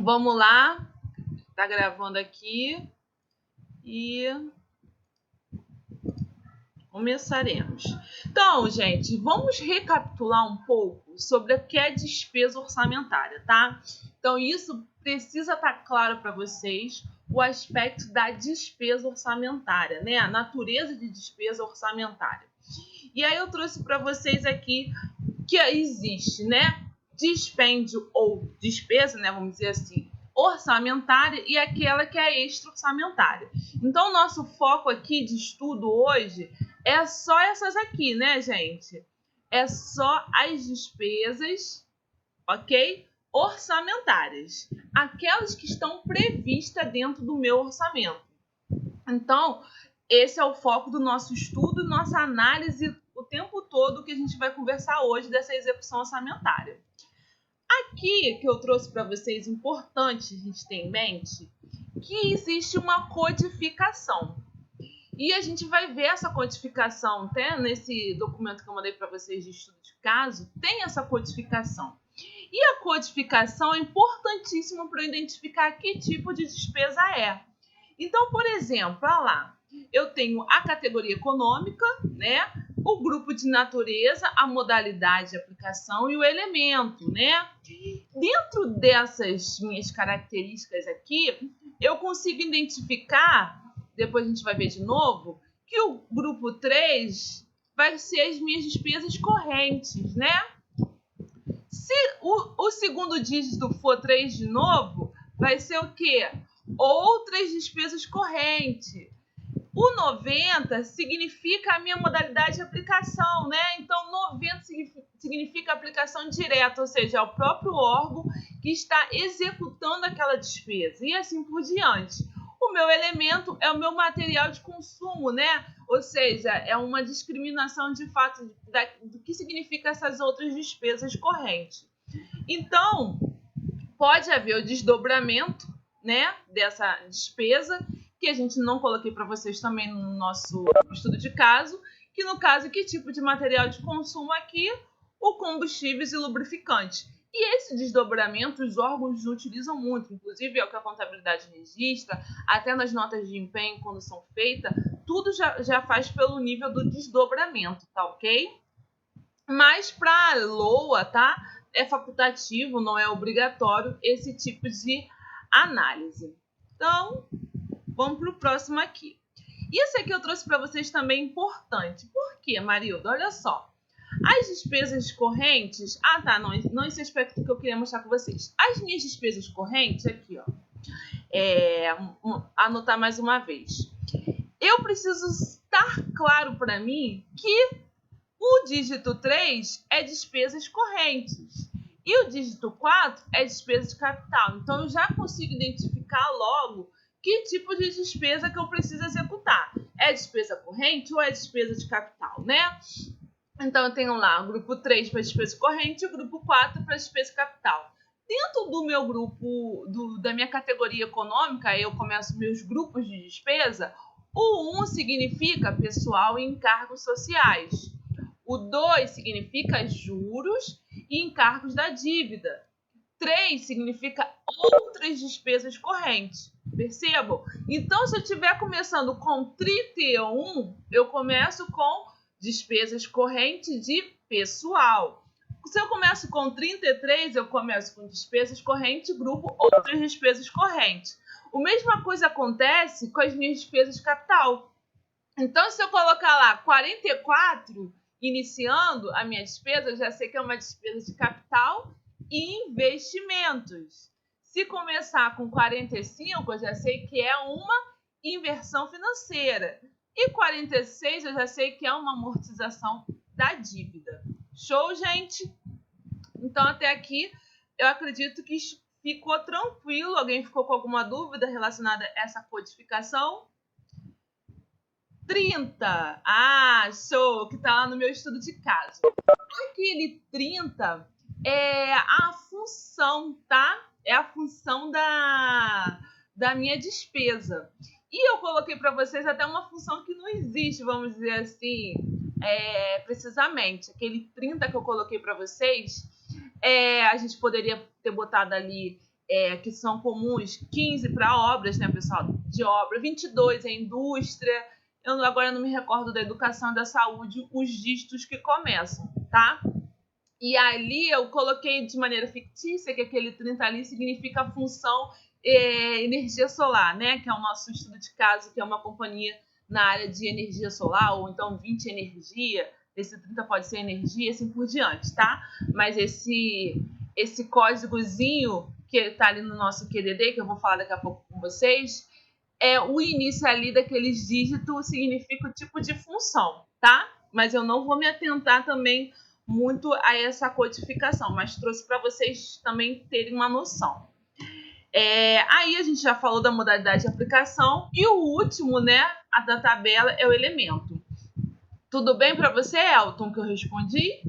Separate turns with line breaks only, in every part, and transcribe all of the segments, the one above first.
Vamos lá, tá gravando aqui e começaremos. Então, gente, vamos recapitular um pouco sobre o que é despesa orçamentária, tá? Então, isso precisa estar claro para vocês, o aspecto da despesa orçamentária, né? A natureza de despesa orçamentária. E aí eu trouxe para vocês aqui que existe, né? Dispêndio ou despesa, né? Vamos dizer assim, orçamentária e aquela que é extra-orçamentária. Então, nosso foco aqui de estudo hoje é só essas aqui, né, gente? É só as despesas, ok? Orçamentárias. Aquelas que estão previstas dentro do meu orçamento. Então, esse é o foco do nosso estudo e nossa análise o tempo todo que a gente vai conversar hoje dessa execução orçamentária. Aqui que eu trouxe para vocês, importante a gente ter em mente, que existe uma codificação. E a gente vai ver essa codificação, até nesse documento que eu mandei para vocês de estudo de caso, tem essa codificação. E a codificação é importantíssima para identificar que tipo de despesa é. Então, por exemplo, olha lá, eu tenho a categoria econômica, né? O grupo de natureza, a modalidade de aplicação e o elemento, né? Dentro dessas minhas características aqui, eu consigo identificar, depois a gente vai ver de novo, que o grupo 3 vai ser as minhas despesas correntes, né? Se o segundo dígito for 3 de novo, vai ser o quê? Outras despesas correntes. O 90 significa a minha modalidade de aplicação, né? Então, 90 significa aplicação direta, ou seja, é o próprio órgão que está executando aquela despesa, e assim por diante. O meu elemento é o meu material de consumo, né? Ou seja, é uma discriminação de fato do que significa essas outras despesas correntes. Então, pode haver o desdobramento, né, dessa despesa, que a gente não coloquei para vocês também no nosso estudo de caso, que no caso, que tipo de material de consumo aqui? O combustíveis e lubrificantes. E esse desdobramento os órgãos utilizam muito, inclusive é o que a contabilidade registra, até nas notas de empenho quando são feitas, tudo já faz pelo nível do desdobramento, tá ok? Mas para a LOA, tá? É facultativo, não é obrigatório esse tipo de análise. Então, vamos para o próximo aqui. Isso aqui eu trouxe para vocês também importante. Por quê, Marilda? Olha só. As despesas correntes... Ah, tá, não esse aspecto que eu queria mostrar com vocês. As minhas despesas correntes, aqui, ó. Anotar mais uma vez. Eu preciso estar claro para mim que o dígito 3 é despesas correntes e o dígito 4 é despesa de capital. Então, eu já consigo identificar logo que tipo de despesa que eu preciso executar. É despesa corrente ou é despesa de capital, né? Então, eu tenho lá o grupo 3 para despesa corrente e o grupo 4 para despesa de capital. Dentro do meu grupo, da minha categoria econômica, eu começo meus grupos de despesa. O 1 significa pessoal e encargos sociais. O 2 significa juros e encargos da dívida. 3 significa outras despesas correntes. Percebam? Então, se eu estiver começando com 31, eu começo com despesas correntes de pessoal. Se eu começo com 33, eu começo com despesas correntes, grupo outras despesas correntes. A mesma coisa acontece com as minhas despesas de capital. Então, se eu colocar lá 44, iniciando a minha despesa, eu já sei que é uma despesa de capital e investimentos. Se começar com 45, eu já sei que é uma inversão financeira. E 46, eu já sei que é uma amortização da dívida. Show, gente? Então, até aqui, eu acredito que ficou tranquilo. Alguém ficou com alguma dúvida relacionada a essa codificação? 30. Ah, show! Que tá lá no meu estudo de caso. Aquele 30 é a função, tá? É a função da minha despesa. E eu coloquei para vocês até uma função que não existe, vamos dizer assim, precisamente. Aquele 30 que eu coloquei para vocês, a gente poderia ter botado ali que são comuns, 15 para obras, né, pessoal, de obra, 22 é indústria, eu agora não me recordo da educação e da saúde, os dígitos que começam, tá? E ali eu coloquei de maneira fictícia que aquele 30 ali significa a função energia solar, né? Que é o nosso estudo de caso, que é uma companhia na área de energia solar, ou então 20 energia, esse 30 pode ser energia, assim por diante, tá? Mas esse códigozinho que está ali no nosso QDD, que eu vou falar daqui a pouco com vocês, o início ali daqueles dígitos significa o tipo de função, tá? Mas eu não vou me atentar também muito a essa codificação, mas trouxe para vocês também terem uma noção. Aí a gente já falou da modalidade de aplicação e o último, né, a da tabela é o elemento. Tudo bem para você, Elton, que eu respondi?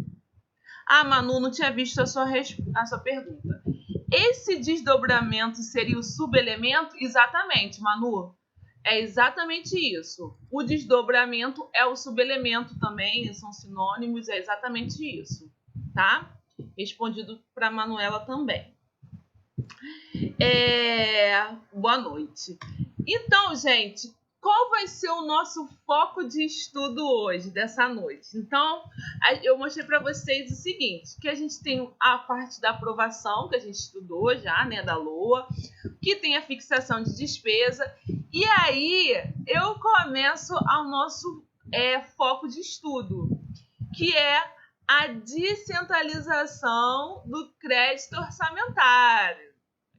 Ah, Manu, não tinha visto a sua pergunta. Esse desdobramento seria o subelemento? Exatamente, Manu. É exatamente isso. O desdobramento é o subelemento também, são sinônimos, é exatamente isso, tá? Respondido para Manuela também. Boa noite. Então, gente, qual vai ser o nosso foco de estudo hoje, dessa noite? Então, eu mostrei para vocês o seguinte, que a gente tem a parte da aprovação, que a gente estudou já, né, da LOA, que tem a fixação de despesa, e aí eu começo ao nosso foco de estudo, que é a descentralização do crédito orçamentário,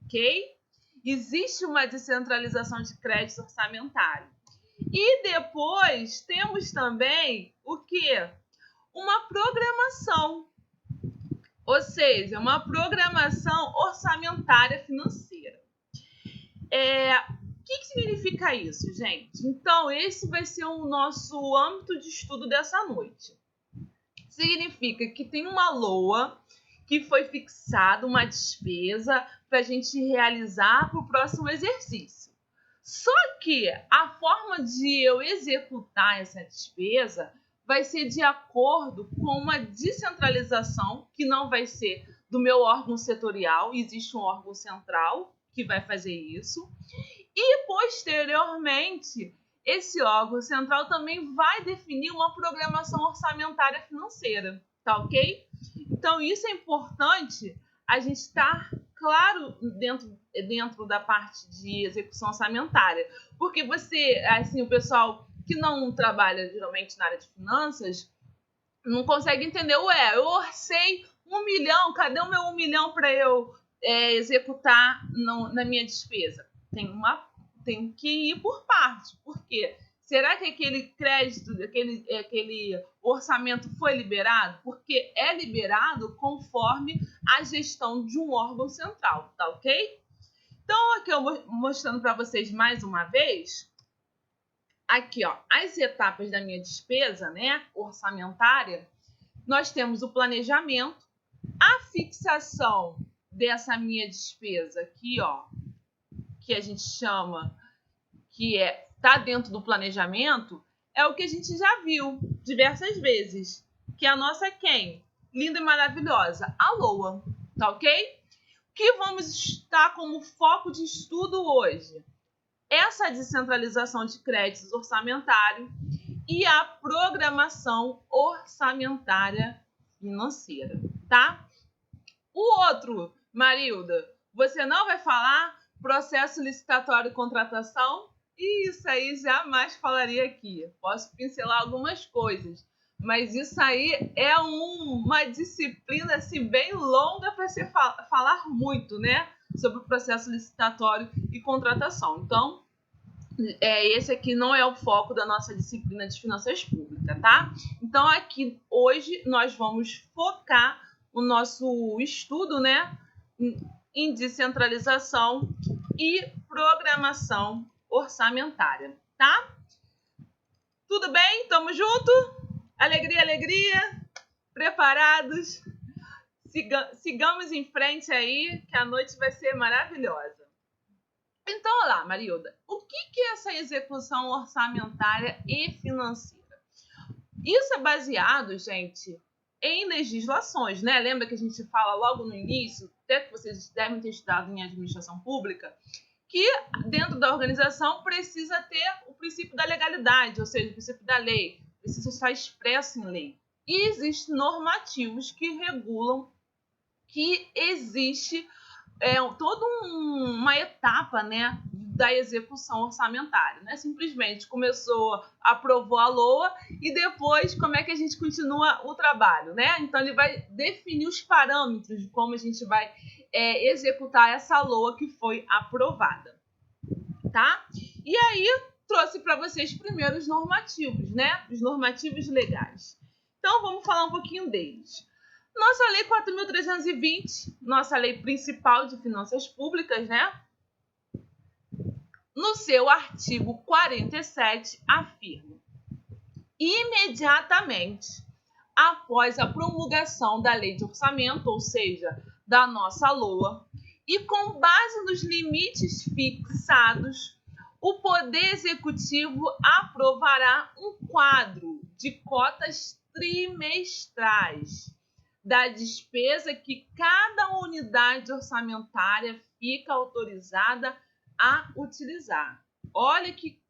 ok? Existe uma descentralização de crédito orçamentário. E depois temos também o quê? Uma programação, ou seja, uma programação orçamentária financeira. O que significa isso, gente? Então, esse vai ser o nosso âmbito de estudo dessa noite. Significa que tem uma LOA que foi fixada, uma despesa para a gente realizar para o próximo exercício. Só que a forma de eu executar essa despesa vai ser de acordo com uma descentralização, que não vai ser do meu órgão setorial, existe um órgão central que vai fazer isso. E, posteriormente, esse órgão central também vai definir uma programação orçamentária financeira, tá ok? Então, isso é importante a gente estar claro dentro da parte de execução orçamentária, porque você, assim, o pessoal que não trabalha geralmente na área de finanças não consegue entender, eu orcei 1 milhão, cadê o meu 1 milhão para eu executar na minha despesa? Tem que ir por parte, por quê? Será que aquele crédito, aquele orçamento foi liberado? Porque é liberado conforme a gestão de um órgão central, tá ok? Então, aqui eu vou mostrando para vocês mais uma vez. Aqui, ó, as etapas da minha despesa, né, orçamentária. Nós temos o planejamento, a fixação dessa minha despesa aqui, ó, que a gente chama, que tá dentro do planejamento, é o que a gente já viu diversas vezes, que é a nossa quem? Linda e maravilhosa, a LOA, tá ok? O que vamos estar como foco de estudo hoje? Essa descentralização de créditos orçamentários e a programação orçamentária financeira, tá? O outro, Marilda, você não vai falar processo licitatório e contratação? Isso aí jamais falaria aqui. Posso pincelar algumas coisas, mas isso aí é uma disciplina assim, bem longa para se falar muito, né? Sobre o processo licitatório e contratação. Então, esse aqui não é o foco da nossa disciplina de finanças públicas, tá? Então, aqui hoje nós vamos focar o nosso estudo, né, em descentralização e programação orçamentária, tá? Tudo bem? Tamo junto? Alegria, alegria? Preparados? Sigamos em frente aí, que a noite vai ser maravilhosa. Então, olha lá, Marilda, o que é essa execução orçamentária e financeira? Isso é baseado, gente, em legislações, né? Lembra que a gente fala logo no início, até que vocês devem ter estudado em administração pública, que dentro da organização precisa ter o princípio da legalidade, ou seja, o princípio da lei, precisa estar expresso em lei. E existem normativos que regulam que existe toda uma etapa, né, da execução orçamentária. Não é simplesmente começou, aprovou a LOA e depois como é que a gente continua o trabalho, né? Então ele vai definir os parâmetros de como a gente vai executar essa LOA que foi aprovada, tá? E aí trouxe para vocês primeiro os normativos, né? Os normativos legais. Então vamos falar um pouquinho deles. Nossa Lei 4.320, nossa lei principal de finanças públicas, né? No seu artigo 47, afirma: imediatamente após a promulgação da lei de orçamento, ou seja, da nossa LOA, e com base nos limites fixados, o Poder Executivo aprovará um quadro de cotas trimestrais da despesa que cada unidade orçamentária fica autorizada a utilizar. Olha que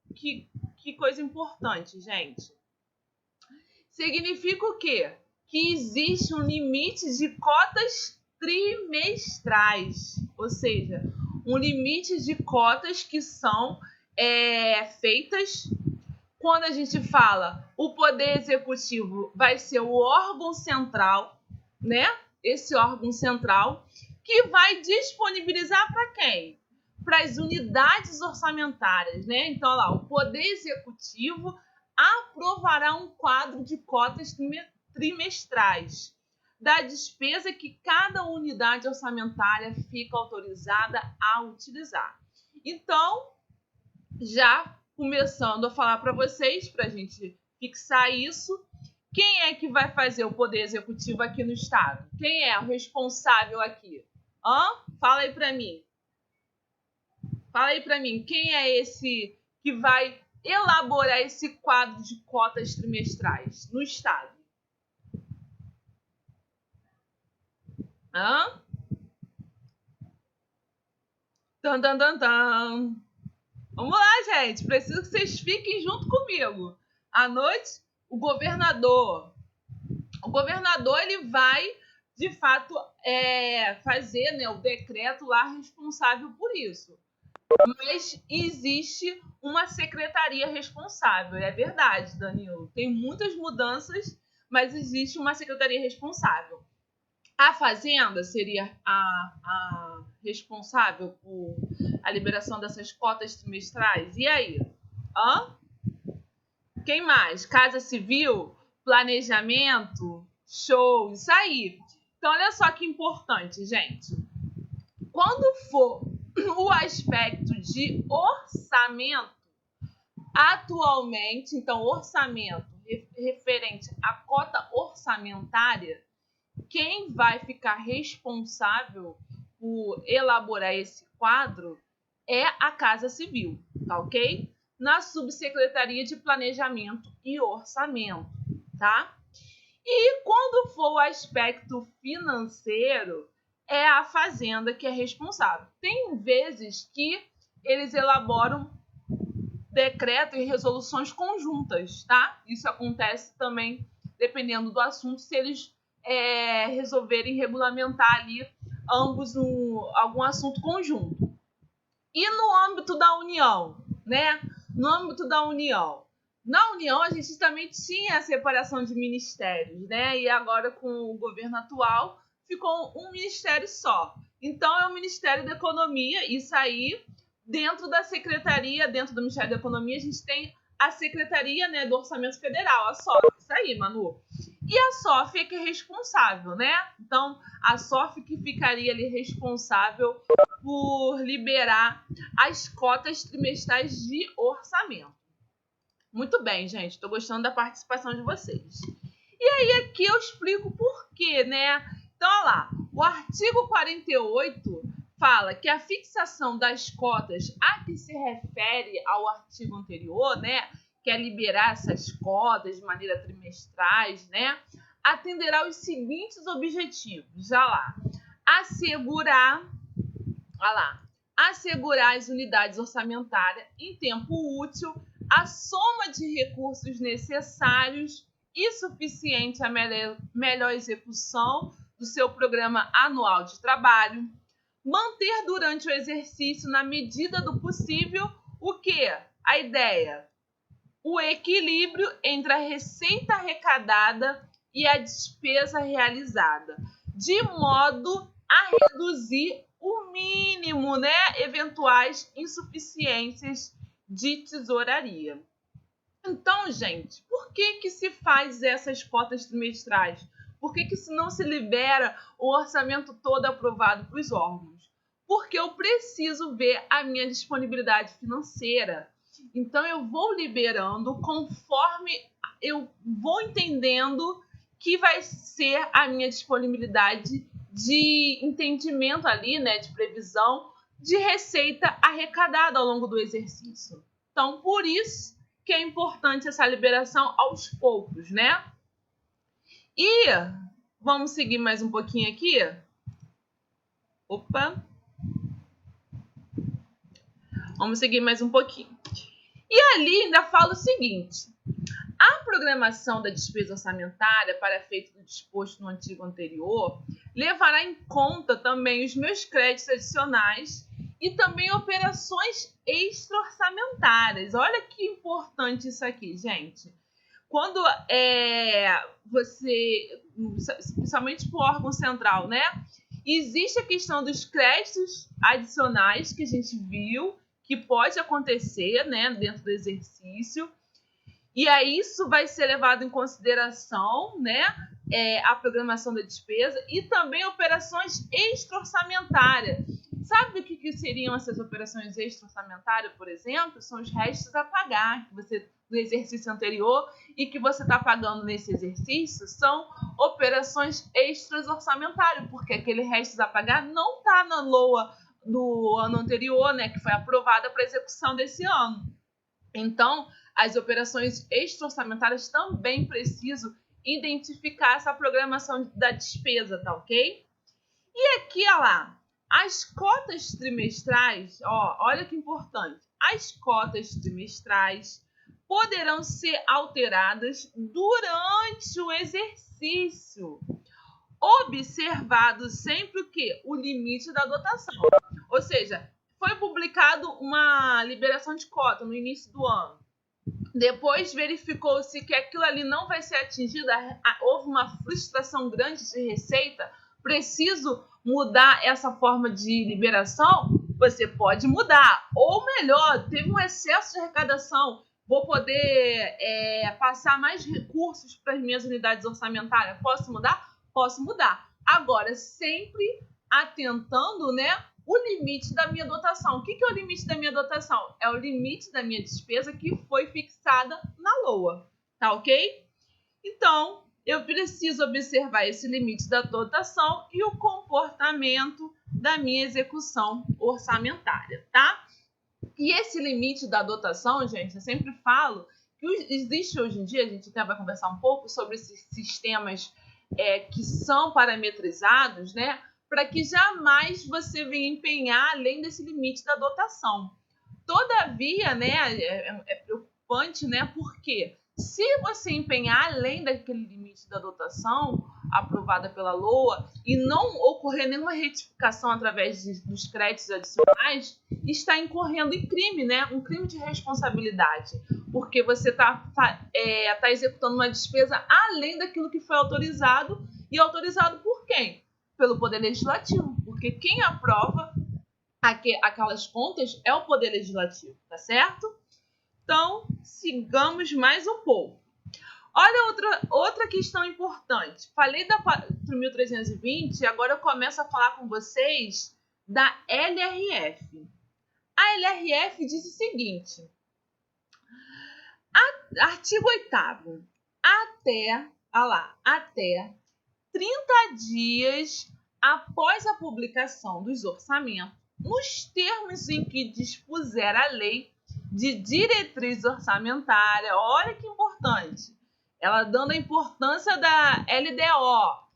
coisa importante, gente. Significa o quê? Que existe um limite de cotas trimestrais, ou seja, um limite de cotas que são feitas. Quando a gente fala o Poder Executivo vai ser o órgão central, né? Esse órgão central que vai disponibilizar para quem? Para as unidades orçamentárias, né? Então, lá, o Poder Executivo aprovará um quadro de cotas trimestrais da despesa que cada unidade orçamentária fica autorizada a utilizar. Então, já começando a falar para vocês, para a gente fixar isso, quem é que vai fazer o Poder Executivo aqui no Estado? Quem é o responsável aqui? Fala aí para mim. Fala aí para mim, quem é esse que vai elaborar esse quadro de cotas trimestrais no Estado? Tan, tan, tan, tan. Vamos lá, gente. Preciso que vocês fiquem junto comigo. À noite, o governador. O governador ele vai, de fato, fazer, né, o decreto lá responsável por isso. Mas existe uma secretaria responsável. É verdade, Danilo. Tem muitas mudanças, mas existe uma secretaria responsável. A Fazenda seria a responsável por a liberação dessas cotas trimestrais. E aí? Quem mais? Casa Civil? Planejamento? Show! Isso aí. Então, olha só que importante, gente. Quando for o aspecto de orçamento, atualmente, então, orçamento referente à cota orçamentária, quem vai ficar responsável por elaborar esse quadro é a Casa Civil, tá ok? Na Subsecretaria de Planejamento e Orçamento, tá? E quando for o aspecto financeiro, é a Fazenda que é responsável. Tem vezes que eles elaboram decreto e resoluções conjuntas, tá? Isso acontece também dependendo do assunto, se eles resolverem regulamentar ali ambos algum assunto conjunto. E no âmbito da União, né? No âmbito da União. Na União, a gente também tinha a separação de ministérios, né? E agora, com o governo atual, ficou um ministério só. Então, é o Ministério da Economia. Isso aí, dentro da secretaria, dentro do Ministério da Economia, a gente tem a Secretaria, né, do Orçamento Federal, a SOF. Isso aí, Manu. E a SOF é que é responsável, né? Então, a SOF que ficaria ali responsável por liberar as cotas trimestrais de orçamento. Muito bem, gente. Estou gostando da participação de vocês. E aí, aqui eu explico por quê, né? Então, olha lá. O artigo 48 fala que a fixação das cotas a que se refere ao artigo anterior, né? Que é liberar essas cotas de maneira trimestrais, né? atenderá aos seguintes objetivos. Já lá. Assegurar as unidades orçamentárias em tempo útil, a soma de recursos necessários e suficiente à melhor execução do seu programa anual de trabalho, manter durante o exercício, na medida do possível, o que? A ideia, o equilíbrio entre a receita arrecadada e a despesa realizada, de modo a reduzir o mínimo, né, eventuais insuficiências de tesouraria. Então, gente, por que se faz essas cotas trimestrais? Por que se não se libera o orçamento todo aprovado para os órgãos? Porque eu preciso ver a minha disponibilidade financeira. Então, eu vou liberando conforme eu vou entendendo que vai ser a minha disponibilidade de entendimento ali, né, de previsão de receita arrecadada ao longo do exercício. Então, por isso que é importante essa liberação aos poucos, né? E vamos seguir mais um pouquinho aqui. Vamos seguir mais um pouquinho. E ali ainda fala o seguinte: a programação da despesa orçamentária para efeito do disposto no artigo anterior levará em conta também os meus créditos adicionais e também operações extra-orçamentárias. Olha que importante isso aqui, gente. Quando você, principalmente para o órgão central, né? Existe a questão dos créditos adicionais que a gente viu que pode acontecer, né, dentro do exercício. E aí isso vai ser levado em consideração, né, a programação da despesa e também operações extra-orçamentárias. Sabe o que seriam essas operações extra-orçamentárias, por exemplo? São os restos a pagar que você do exercício anterior e que você está pagando nesse exercício. São operações extra-orçamentárias, porque aquele restos a pagar não está na LOA do ano anterior, né, que foi aprovada para execução desse ano. Então, as operações extra-orçamentárias também precisam identificar essa programação da despesa, tá ok? E aqui, olha lá, as cotas trimestrais, olha que importante, as cotas trimestrais poderão ser alteradas durante o exercício, observado sempre o quê? O limite da dotação. Ou seja, foi publicado uma liberação de cota no início do ano. Depois verificou-se que aquilo ali não vai ser atingido, houve uma frustração grande de receita, preciso mudar essa forma de liberação, você pode mudar. Ou melhor, teve um excesso de arrecadação, vou poder passar mais recursos para as minhas unidades orçamentárias, posso mudar? Posso mudar. Agora, sempre atentando, né, o limite da minha dotação. O que é o limite da minha dotação? É o limite da minha despesa que foi fixada na LOA, tá ok? Então, eu preciso observar esse limite da dotação e o comportamento da minha execução orçamentária, tá? E esse limite da dotação, gente, eu sempre falo que existe hoje em dia, a gente até vai conversar um pouco sobre esses sistemas que são parametrizados, né? Para que jamais você venha empenhar além desse limite da dotação. Todavia, né, é preocupante, né? Porque se você empenhar além daquele limite da dotação aprovada pela LOA e não ocorrer nenhuma retificação através dos créditos adicionais, está incorrendo em crime, né? Um crime de responsabilidade, porque você está executando uma despesa além daquilo que foi autorizado, e autorizado por quem? Pelo Poder Legislativo, porque quem aprova aquelas contas é o Poder Legislativo, tá certo? Então, sigamos mais um pouco. Olha outra questão importante. Falei da 4.320 e agora eu começo a falar com vocês da LRF. A LRF diz o seguinte: artigo 8º, até 30 dias após a publicação dos orçamentos, nos termos em que dispuser a lei de diretriz orçamentária, olha que importante, ela dando a importância da LDO.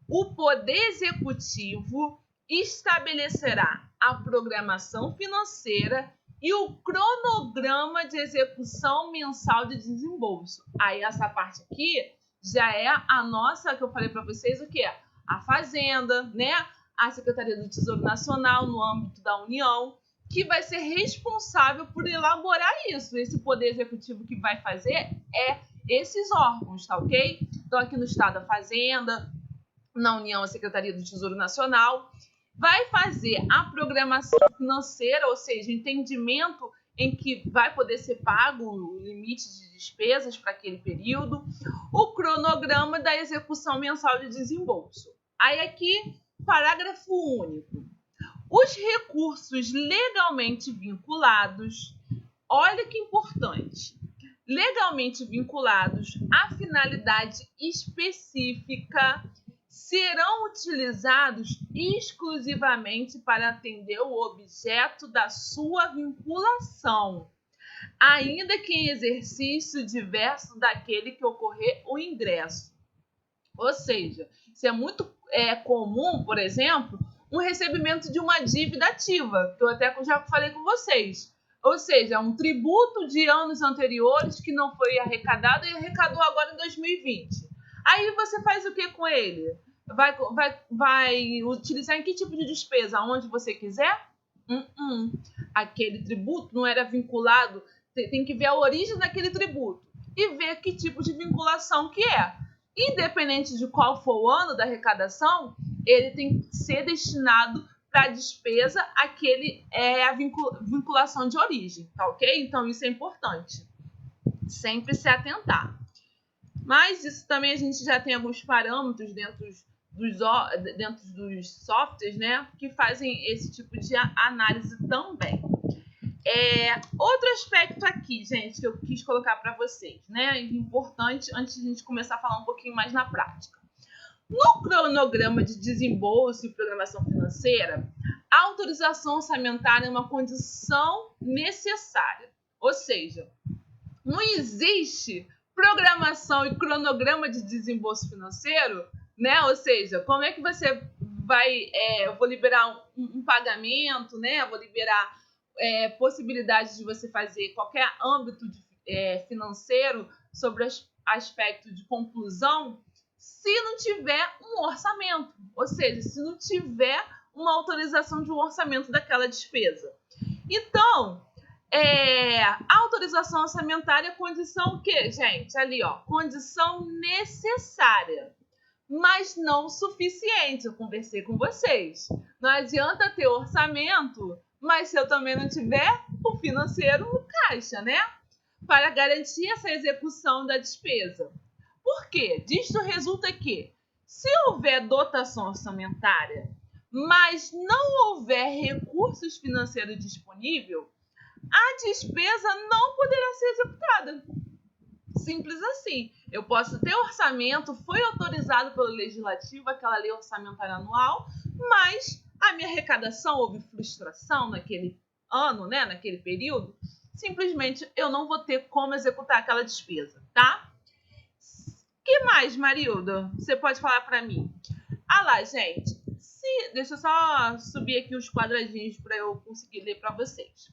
O Poder Executivo estabelecerá a programação financeira e o cronograma de execução mensal de desembolso. Aí essa parte aqui já é a nossa, que eu falei para vocês, o que é? A Fazenda, né? A Secretaria do Tesouro Nacional no âmbito da União, que vai ser responsável por elaborar isso. Esse Poder Executivo que vai fazer é esses órgãos, tá ok? Então aqui no Estado a Fazenda, na União a Secretaria do Tesouro Nacional, vai fazer a programação financeira, ou seja, entendimento em que vai poder ser pago o limite de despesas para aquele período, o cronograma da execução mensal de desembolso. Aí aqui, parágrafo único. Os recursos legalmente vinculados, olha que importante, legalmente vinculados à finalidade específica serão utilizados exclusivamente para atender o objeto da sua vinculação, ainda que em exercício diverso daquele que ocorrer o ingresso. Ou seja, isso é muito comum, por exemplo, um recebimento de uma dívida ativa, que eu até já falei com vocês. Ou seja, um tributo de anos anteriores que não foi arrecadado e arrecadou agora em 2020. Aí você faz o que com ele? Vai utilizar em que tipo de despesa? Onde você quiser? Aquele tributo não era vinculado. Tem que ver a origem daquele tributo e ver que tipo de vinculação que é. Independente de qual for o ano da arrecadação, ele tem que ser destinado para a despesa, aquele é a vinculação de origem, tá ok? Então isso é importante. Sempre se atentar. Mas isso também a gente já tem alguns parâmetros dentro dos softwares, né, que fazem esse tipo de análise também. Outro aspecto aqui, gente, que eu quis colocar para vocês, né, importante antes de a gente começar a falar um pouquinho mais na prática. No cronograma de desembolso e programação financeira, a autorização orçamentária é uma condição necessária. Ou seja, não existe programação e cronograma de desembolso financeiro, né? Ou seja, como é que você vai... eu vou liberar um pagamento, né? Eu vou liberar possibilidade de você fazer qualquer âmbito financeiro sobre aspecto de conclusão, se não tiver um orçamento, ou seja, se não tiver uma autorização de um orçamento daquela despesa. Então, a autorização orçamentária é condição o quê, gente? Ali, ó, condição necessária, mas não suficiente. Eu conversei com vocês. Não adianta ter orçamento, mas se eu também não tiver o financeiro no caixa, né? Para garantir essa execução da despesa. Por quê? Disto resulta que, se houver dotação orçamentária, mas não houver recursos financeiros disponíveis, a despesa não poderá ser executada. Simples assim. Eu posso ter orçamento, foi autorizado pelo Legislativo, aquela lei orçamentária anual, mas a minha arrecadação, houve frustração naquele ano, né, naquele período, simplesmente eu não vou ter como executar aquela despesa, tá? Que mais, Marilda? Você pode falar para mim? Lá, gente. Deixa eu só subir aqui os quadradinhos para eu conseguir ler para vocês.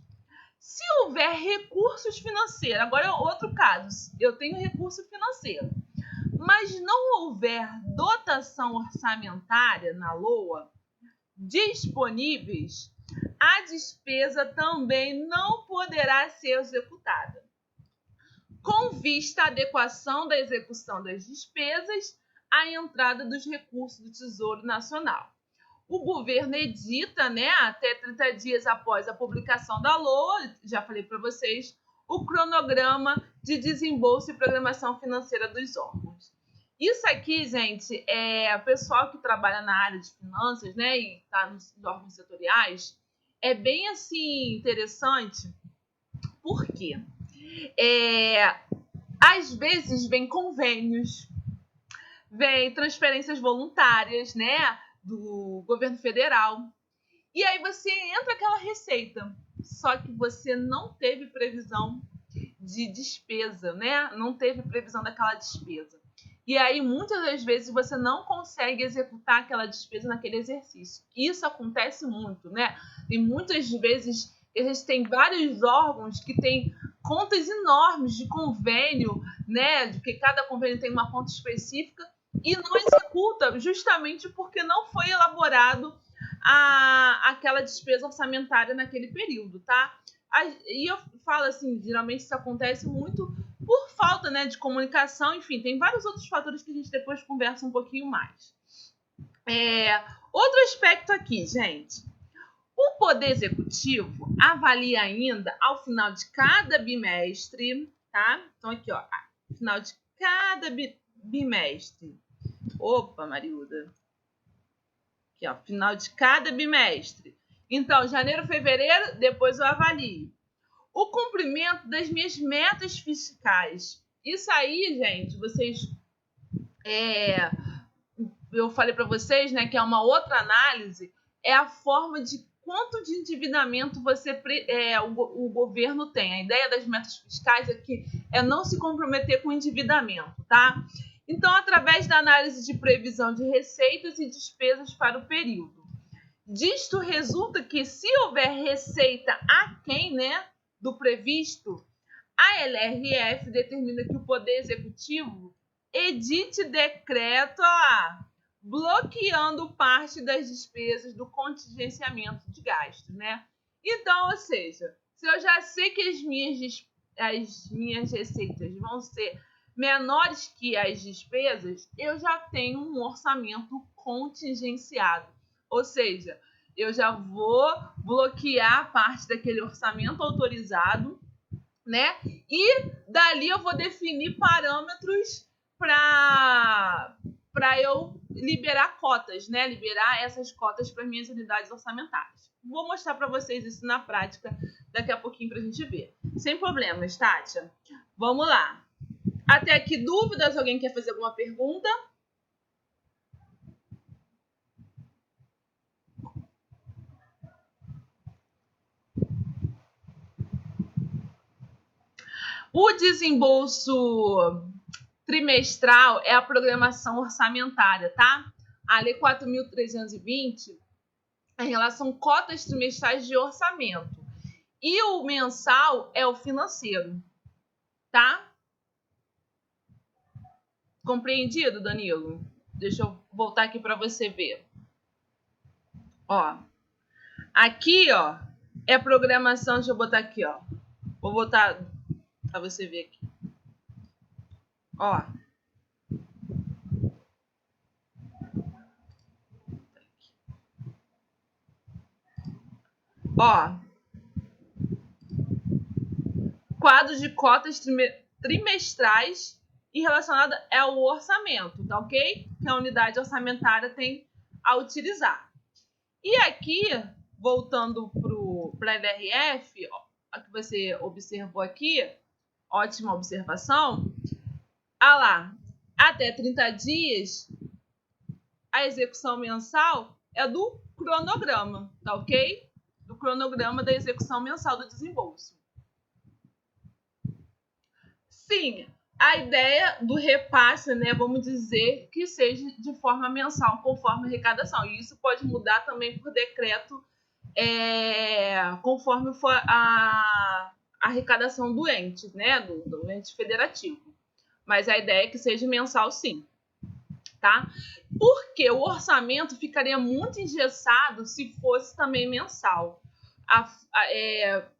Se houver recursos financeiros, agora é outro caso. Eu tenho recurso financeiro, mas não houver dotação orçamentária na LOA disponíveis, a despesa também não poderá ser executada, com vista à adequação da execução das despesas à entrada dos recursos do Tesouro Nacional. O governo edita, né, até 30 dias após a publicação da LOA, já falei para vocês, o cronograma de desembolso e programação financeira dos órgãos. Isso aqui, gente, o pessoal que trabalha na área de finanças, né, e está nos órgãos setoriais, é bem assim interessante, porque às vezes vem convênios, vem transferências voluntárias, né, do governo federal, e aí você entra aquela receita, só que você não teve previsão de despesa, né? Não teve previsão daquela despesa. E aí, muitas das vezes, você não consegue executar aquela despesa naquele exercício. Isso acontece muito, né? E muitas vezes, existem vários órgãos que têm contas enormes de convênio, né? De que cada convênio tem uma conta específica e não executa, justamente porque não foi elaborado aquela despesa orçamentária naquele período, tá? E eu falo assim, geralmente isso acontece muito por falta, né, de comunicação, enfim, tem vários outros fatores que a gente depois conversa um pouquinho mais. Outro aspecto aqui, gente. O Poder Executivo avalia ainda ao final de cada bimestre, tá? Então aqui, ó, final de cada bimestre. Opa, Mariuda. Aqui, ó, final de cada bimestre. Então, janeiro, fevereiro, depois eu avalio. O cumprimento das minhas metas fiscais. Isso aí, gente, vocês... eu falei para vocês, né, que é uma outra análise, é a forma de quanto de endividamento o governo tem. A ideia das metas fiscais aqui é não se comprometer com o endividamento, tá? Então, através da análise de previsão de receitas e despesas para o período. Disto resulta que, se houver receita aquém, né, do previsto, a LRF determina que o Poder Executivo edite decreto bloqueando parte das despesas do contingenciamento de gastos, né? Então, ou seja, se eu já sei que as minhas receitas vão ser menores que as despesas, eu já tenho um orçamento contingenciado. Ou seja, eu já vou bloquear parte daquele orçamento autorizado, né? E dali eu vou definir parâmetros para eu liberar cotas, né? Liberar essas cotas para minhas unidades orçamentárias. Vou mostrar para vocês isso na prática daqui a pouquinho para a gente ver. Sem problemas, Tátia. Vamos lá. Até aqui, dúvidas? Alguém quer fazer alguma pergunta? O desembolso trimestral é a programação orçamentária, tá? A Lei 4.320 é em relação a cotas trimestrais de orçamento. E o mensal é o financeiro, tá? Compreendido, Danilo? Deixa eu voltar aqui para você ver. Ó, aqui, ó, é programação. Deixa eu botar aqui, ó. Vou botar para você ver aqui. Ó. Ó. Quadro de cotas trimestrais e relacionado ao orçamento, tá ok? Que a unidade orçamentária tem a utilizar. E aqui, voltando para a LRF, ó, que você observou aqui, ótima observação. Lá, até 30 dias, a execução mensal é do cronograma, tá ok? Do cronograma da execução mensal do desembolso. Sim, a ideia do repasse, né, vamos dizer que seja de forma mensal, conforme a arrecadação. E isso pode mudar também por decreto, conforme for a arrecadação do ente, né, do ente federativo. Mas a ideia é que seja mensal, sim. Tá? Porque o orçamento ficaria muito engessado se fosse também mensal.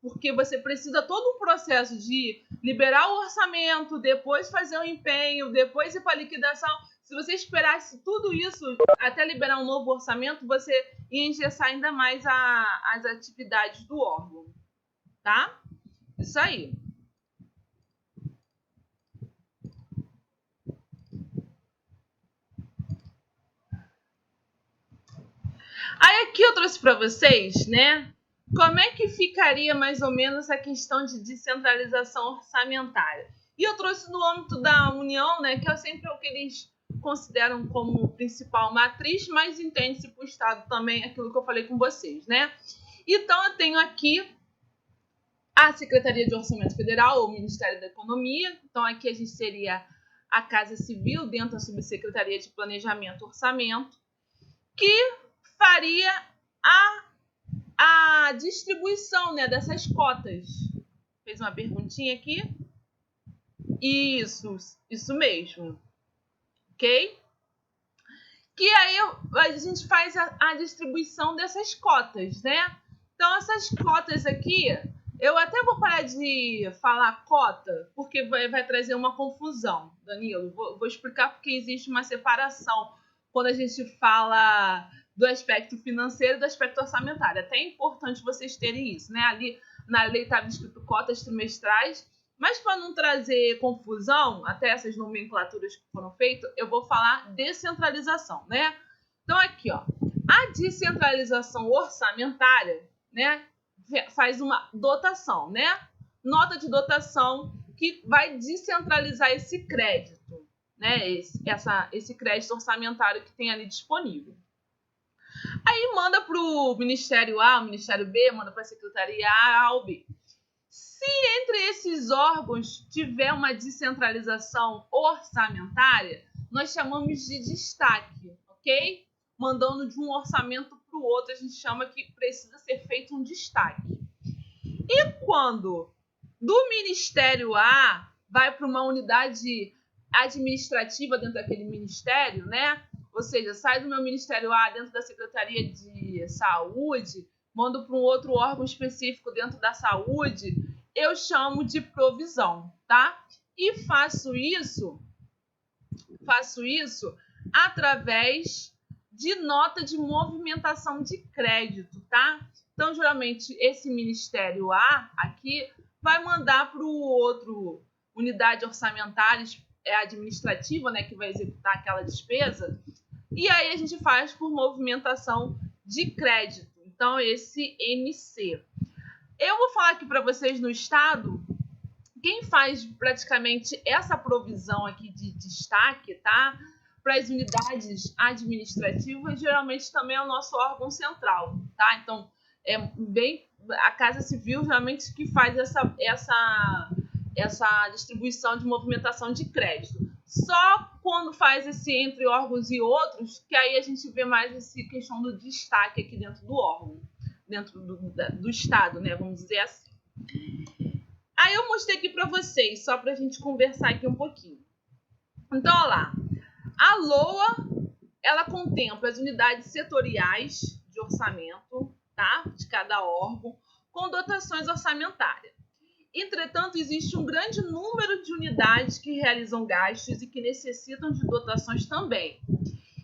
Porque você precisa todo um processo de liberar o orçamento, depois fazer o empenho, depois ir para a liquidação. Se você esperasse tudo isso até liberar um novo orçamento, você ia engessar ainda mais as atividades do órgão. Tá? Isso aí. Aí aqui eu trouxe para vocês, né? Como é que ficaria mais ou menos a questão de descentralização orçamentária? E eu trouxe no âmbito da União, né, que é sempre o que eles consideram como principal matriz, mas entende-se para o Estado também aquilo que eu falei com vocês, né? Então eu tenho aqui a Secretaria de Orçamento Federal ou o Ministério da Economia. Então, aqui a gente teria a Casa Civil, dentro da Subsecretaria de Planejamento e Orçamento, que faria a distribuição, né, dessas cotas. Fez uma perguntinha aqui? Isso mesmo. Ok? Que aí a gente faz a distribuição dessas cotas, né? Então, essas cotas aqui, eu até vou parar de falar cota, porque vai trazer uma confusão, Danilo. Vou explicar porque existe uma separação quando a gente fala do aspecto financeiro e do aspecto orçamentário. Até é importante vocês terem isso, né? Ali na lei estava escrito cotas trimestrais, mas para não trazer confusão, até essas nomenclaturas que foram feitas, eu vou falar descentralização, né? Então, aqui, ó, a descentralização orçamentária, né, faz uma dotação, né? Nota de dotação que vai descentralizar esse crédito, né? Esse crédito orçamentário que tem ali disponível. Aí manda para o Ministério A, o Ministério B, manda para a Secretaria A ou B. Se entre esses órgãos tiver uma descentralização orçamentária, nós chamamos de destaque, ok? Mandando de um orçamento para o outro, a gente chama que precisa ser feito um destaque. E quando do Ministério A vai para uma unidade administrativa dentro daquele ministério, né? Ou seja, sai do meu Ministério A dentro da Secretaria de Saúde, mando para um outro órgão específico dentro da saúde, eu chamo de provisão, tá? E faço isso através de nota de movimentação de crédito, tá? Então, geralmente, esse Ministério A aqui vai mandar para o outro unidade orçamentária administrativa, né, que vai executar aquela despesa, e aí a gente faz por movimentação de crédito. Então, esse MC. Eu vou falar aqui para vocês no estado, quem faz praticamente essa provisão aqui de destaque, tá? Para as unidades administrativas, geralmente também é o nosso órgão central, tá? Então, é bem a Casa Civil geralmente que faz essa distribuição de movimentação de crédito. Só quando faz esse entre órgãos e outros, que aí a gente vê mais essa questão do destaque aqui dentro do órgão, dentro do estado, né? Vamos dizer assim. Aí eu mostrei aqui para vocês, só para a gente conversar aqui um pouquinho. Então, olha lá. A LOA, ela contempla as unidades setoriais de orçamento, tá? De cada órgão, com dotações orçamentárias. Entretanto, existe um grande número de unidades que realizam gastos e que necessitam de dotações também.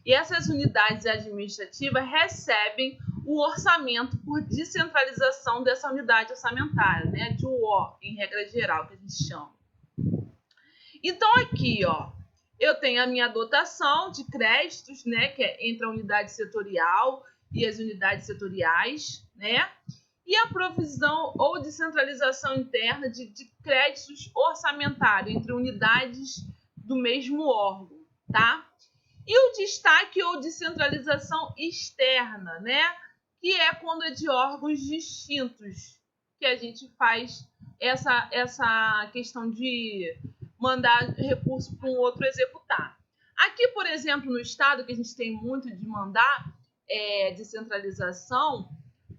E essas unidades administrativas recebem o orçamento por descentralização dessa unidade orçamentária, né? De UO, em regra geral, que a gente chama. Então, aqui, ó, eu tenho a minha dotação de créditos, né? Que é entre a unidade setorial e as unidades setoriais, né? E a provisão ou descentralização interna de créditos orçamentários entre unidades do mesmo órgão, tá? E o destaque ou descentralização externa, né? Que é quando é de órgãos distintos, que a gente faz essa questão de mandar recurso para um outro executar. Aqui, por exemplo, no estado, que a gente tem muito de mandar descentralização,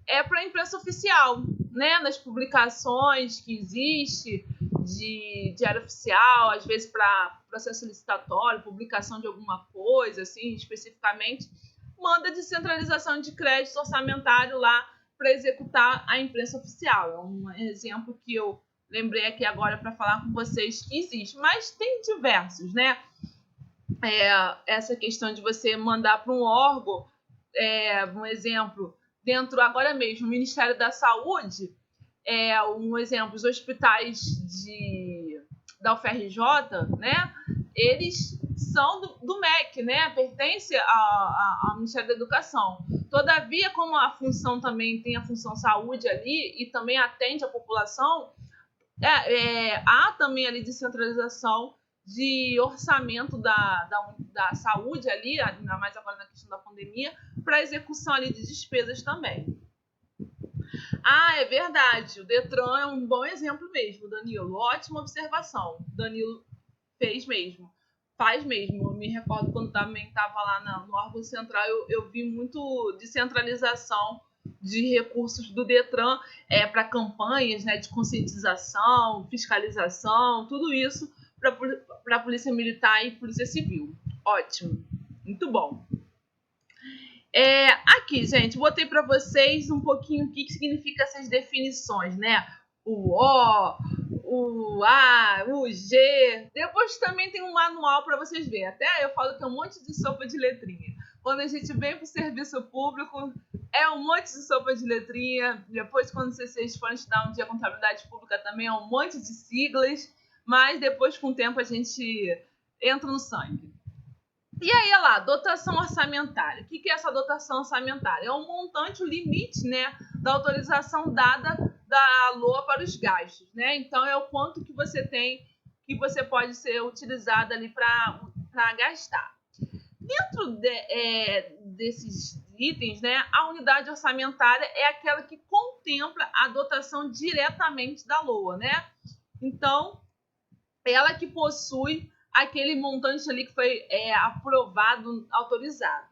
é para a imprensa oficial, né? Nas publicações que existe de diário oficial, às vezes para processo licitatório, publicação de alguma coisa, assim, especificamente, manda descentralização de crédito orçamentário lá para executar a imprensa oficial. É um exemplo que eu lembrei aqui agora para falar com vocês que existe, mas tem diversos, né? Essa questão de você mandar para um órgão, um exemplo, dentro agora mesmo, o Ministério da Saúde, um exemplo, os hospitais da UFRJ, né? Eles são do MEC, né? Pertence ao Ministério da Educação. Todavia, como a função também tem a função saúde ali e também atende a população, há também ali descentralização de orçamento da saúde ali, ainda mais agora na questão da pandemia, para execução ali de despesas também. Ah, é verdade. O Detran é um bom exemplo mesmo, Danilo. Ótima observação. Danilo fez mesmo. Faz mesmo. Eu me recordo quando também estava lá no órgão central, eu vi muito descentralização de recursos do Detran para campanhas, né, de conscientização, fiscalização, tudo isso para a Polícia Militar e Polícia Civil. Ótimo. Muito bom. Aqui, gente, botei para vocês um pouquinho o que significa essas definições, né? O O, o A, o G. Depois também tem um manual para vocês verem. Até eu falo que é um monte de sopa de letrinha. Quando a gente vem para o serviço público, é um monte de sopa de letrinha. Depois, quando vocês forem estudar um dia contabilidade pública, também é um monte de siglas. Mas depois, com o tempo, a gente entra no sangue. E aí, olha lá, dotação orçamentária. O que é essa dotação orçamentária? É um montante, o limite, né, da autorização dada da LOA para os gastos, né? Então, é o quanto que você tem, que você pode ser utilizado ali para gastar. Dentro desses itens, né, a unidade orçamentária é aquela que contempla a dotação diretamente da LOA, né? Então, ela que possui aquele montante ali que foi aprovado, autorizado.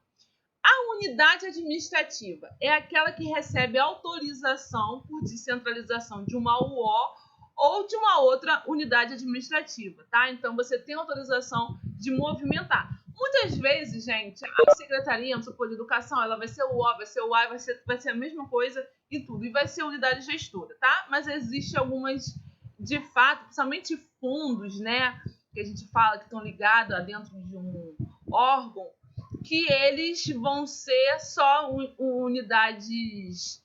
A unidade administrativa é aquela que recebe autorização por descentralização de uma UO ou de uma outra unidade administrativa, tá? Então, você tem autorização de movimentar. Muitas vezes, gente, a secretaria, vamos supor, de educação, ela vai ser o O, vai ser o A, vai ser a mesma coisa e tudo. E vai ser unidade gestora, tá? Mas existe algumas, de fato, principalmente fundos, né? Que a gente fala que estão ligados a dentro de um órgão, que eles vão ser só unidades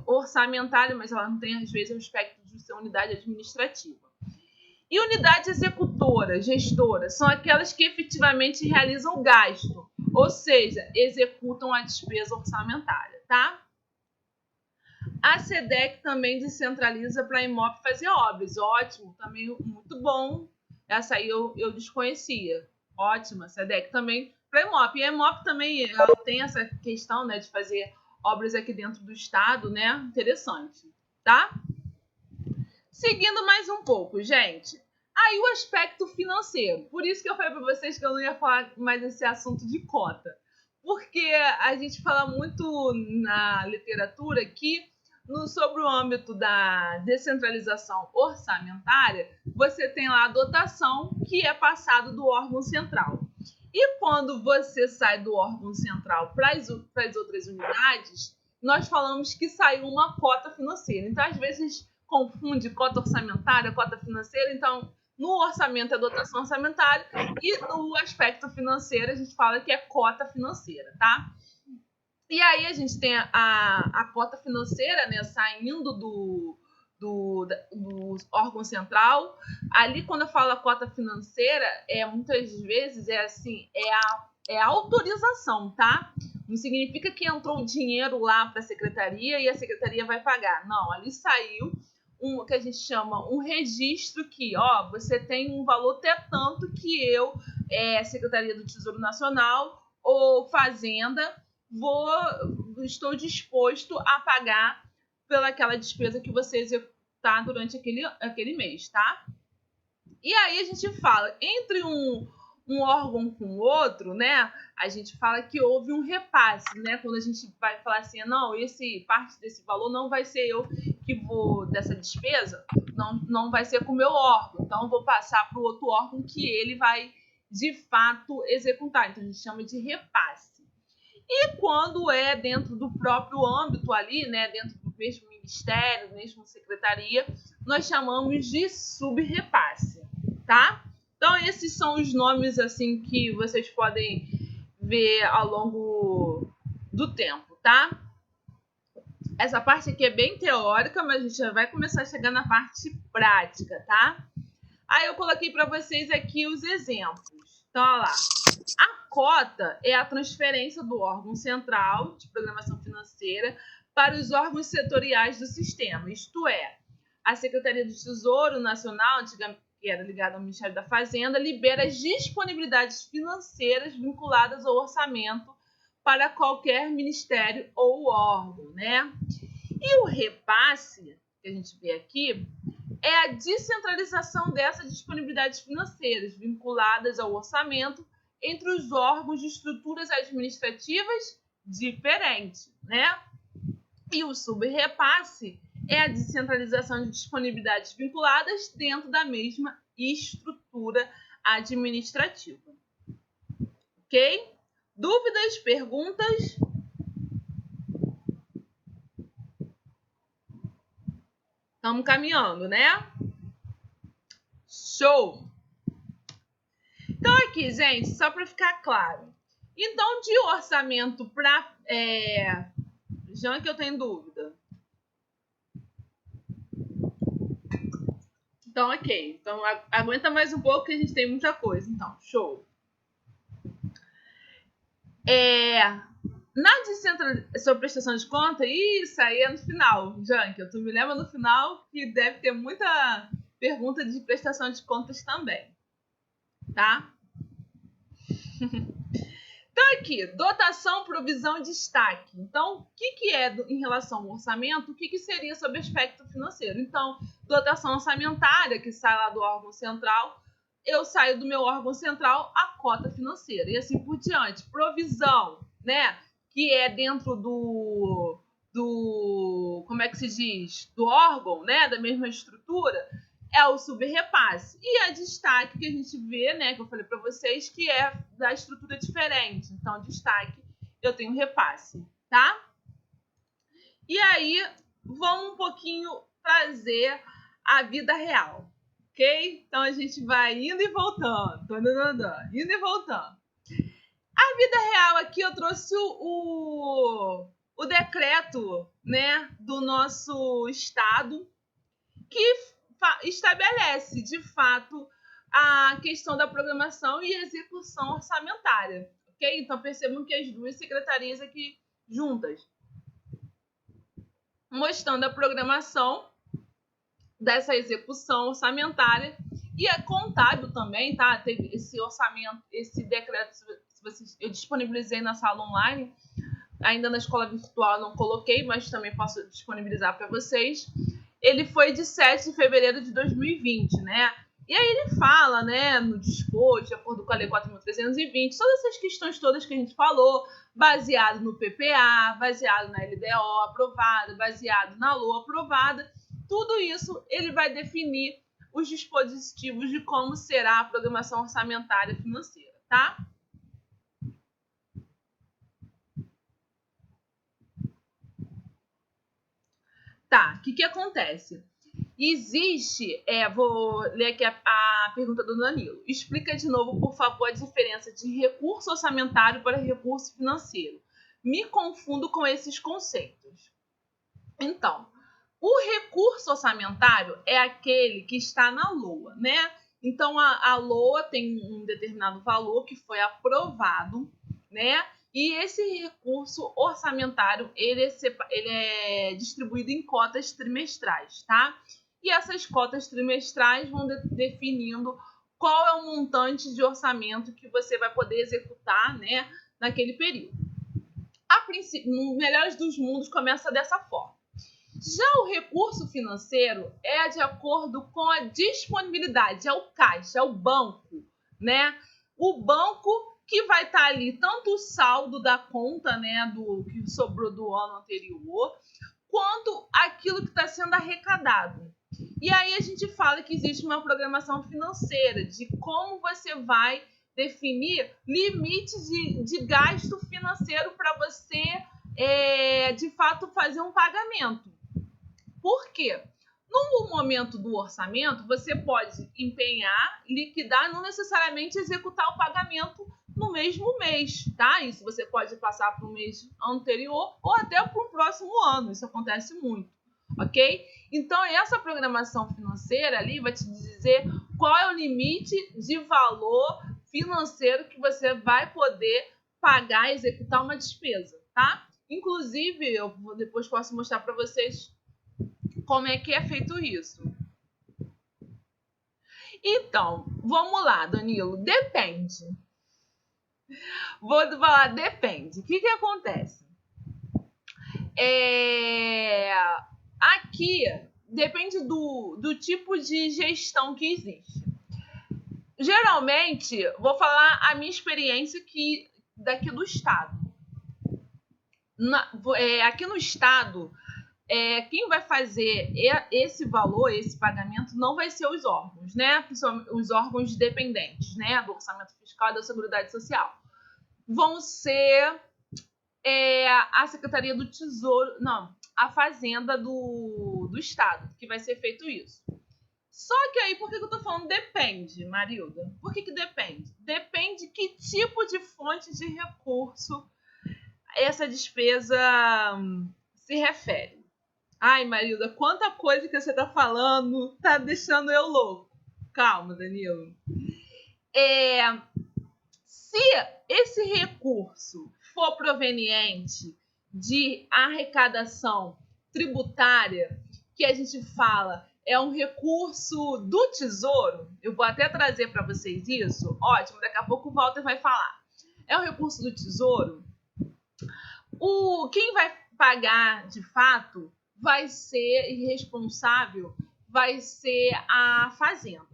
orçamentárias, mas ela não tem, às vezes, o aspecto de ser unidade administrativa. E unidade executora, gestora, são aquelas que efetivamente realizam o gasto, ou seja, executam a despesa orçamentária, tá? A SEDEC também descentraliza para a IMOP fazer obras. Ótimo, também muito bom. Essa aí eu desconhecia. Ótima, SEDEC também para a IMOP. E a IMOP também ela tem essa questão, né, de fazer obras aqui dentro do estado, né? Interessante, tá? Seguindo mais um pouco, gente. Aí o aspecto financeiro. Por isso que eu falei para vocês que eu não ia falar mais desse assunto de cota. Porque a gente fala muito na literatura que sobre o âmbito da descentralização orçamentária, você tem lá a dotação que é passada do órgão central. E quando você sai do órgão central para as outras unidades, nós falamos que saiu uma cota financeira. Então, às vezes, confunde cota orçamentária, cota financeira. Então, no orçamento é dotação orçamentária e no aspecto financeiro a gente fala que é cota financeira, tá? E aí a gente tem a cota financeira, né, saindo do órgão central. Ali, quando eu falo cota financeira, muitas vezes é a autorização, tá? Não significa que entrou o dinheiro lá para a secretaria e a secretaria vai pagar. Não, ali saiu o que a gente chama um registro que, ó, você tem um valor até tanto que eu, Secretaria do Tesouro Nacional ou Fazenda, estou disposto a pagar pelaquela despesa que você executar durante aquele mês, tá? E aí a gente fala, entre um órgão com o outro, né? A gente fala que houve um repasse, né? Quando a gente vai falar assim, não, parte desse valor não vai ser eu que vou dessa despesa, não vai ser com o meu órgão, então eu vou passar para o outro órgão que ele vai de fato executar. Então a gente chama de repasse. E quando é dentro do próprio âmbito ali, né, dentro do mesmo ministério, mesma secretaria, nós chamamos de subrepasse, tá? Então esses são os nomes assim que vocês podem ver ao longo do tempo, tá? Essa parte aqui é bem teórica, mas a gente já vai começar a chegar na parte prática, tá? Aí eu coloquei para vocês aqui os exemplos. Então, olha lá. A cota é a transferência do órgão central de programação financeira para os órgãos setoriais do sistema, isto é, a Secretaria do Tesouro Nacional, que era ligada ao Ministério da Fazenda, libera as disponibilidades financeiras vinculadas ao orçamento para qualquer ministério ou órgão, né? E o repasse, que a gente vê aqui, é a descentralização dessas disponibilidades financeiras vinculadas ao orçamento entre os órgãos de estruturas administrativas diferentes, né? E o subrepasse é a descentralização de disponibilidades vinculadas dentro da mesma estrutura administrativa. Ok? Dúvidas, perguntas? Estamos caminhando, né? Show! Então aqui, gente, só para ficar claro. Então, de orçamento para... Já que eu tenho dúvida. Então, ok. Então, aguenta mais um pouco que a gente tem muita coisa. Então, show. Na descentralização sobre prestação de conta, isso aí é no final, Jankel. Tu me lembra no final que deve ter muita pergunta de prestação de contas também. Tá? Então, aqui, dotação, provisão e destaque. Então, o que é em relação ao orçamento? O que seria sobre aspecto financeiro? Então, dotação orçamentária, que sai lá do órgão central, eu saio do meu órgão central a cota financeira, e assim por diante. Provisão, né? Que é dentro do como é que se diz? Do órgão, né? Da mesma estrutura, é o subrepasse. E a destaque que a gente vê, né, que eu falei para vocês, que é da estrutura diferente. Então, destaque, eu tenho repasse, tá? E aí, vamos um pouquinho trazer a vida real, ok? Então, a gente vai indo e voltando, indo e voltando. A vida real aqui, eu trouxe o decreto, né, do nosso estado, que estabelece, de fato, a questão da programação e execução orçamentária, ok? Então, percebam que as duas secretarias aqui juntas, mostrando a programação dessa execução orçamentária e é contábil também, tá? Teve esse orçamento, esse decreto, eu disponibilizei na sala online, ainda na escola virtual não coloquei, mas também posso disponibilizar para vocês. Ele foi de 7 de fevereiro de 2020, né? E aí ele fala, né, no disposto, de acordo com a Lei 4.320, todas essas questões todas que a gente falou, baseado no PPA, baseado na LDO aprovada, baseado na LOA aprovada, tudo isso ele vai definir os dispositivos de como será a programação orçamentária financeira, tá? Tá, o que acontece? Existe, vou ler aqui a pergunta do Danilo. Explica de novo, por favor, a diferença de recurso orçamentário para recurso financeiro. Me confundo com esses conceitos. Então, o recurso orçamentário é aquele que está na LOA, né? Então, a LOA tem um determinado valor que foi aprovado, né? E esse recurso orçamentário, ele é distribuído em cotas trimestrais, tá? E essas cotas trimestrais vão definindo qual é o montante de orçamento que você vai poder executar, né, naquele período. A princípio, no melhor dos mundos, começa dessa forma. Já o recurso financeiro é de acordo com a disponibilidade, é o caixa, é o banco, né? O banco que vai estar ali tanto o saldo da conta, né, do que sobrou do ano anterior, quanto aquilo que está sendo arrecadado. E aí a gente fala que existe uma programação financeira de como você vai definir limites de gasto financeiro para você, de fato, fazer um pagamento. Por quê? No momento do orçamento, você pode empenhar, liquidar, não necessariamente executar o pagamento no mesmo mês, tá? Isso você pode passar para o mês anterior ou até para o próximo ano. Isso acontece muito, ok? Então, essa programação financeira ali vai te dizer qual é o limite de valor financeiro que você vai poder pagar, executar uma despesa, tá? Inclusive, eu depois posso mostrar para vocês como é que é feito isso. Então, vamos lá, Danilo. Depende. Vou falar, depende. O que acontece? Aqui depende do tipo de gestão que existe. Geralmente, vou falar a minha experiência daqui do estado. Aqui no estado, quem vai fazer esse valor, esse pagamento, não vai ser os órgãos, né? Os órgãos dependentes, né? Do orçamento fiscal e da Seguridade Social. Vão ser a Secretaria do Tesouro, não, a Fazenda do estado, que vai ser feito isso. Só que aí, por que eu tô falando depende, Marilda? Por que depende? Depende que tipo de fonte de recurso essa despesa se refere. Ai, Marilda, quanta coisa que você tá falando, tá deixando eu louco. Calma, Danilo. Se esse recurso for proveniente de arrecadação tributária, que a gente fala é um recurso do Tesouro, eu vou até trazer para vocês isso, ótimo, daqui a pouco o Walter vai falar. É um recurso do Tesouro, quem vai pagar de fato vai ser responsável, vai ser a Fazenda.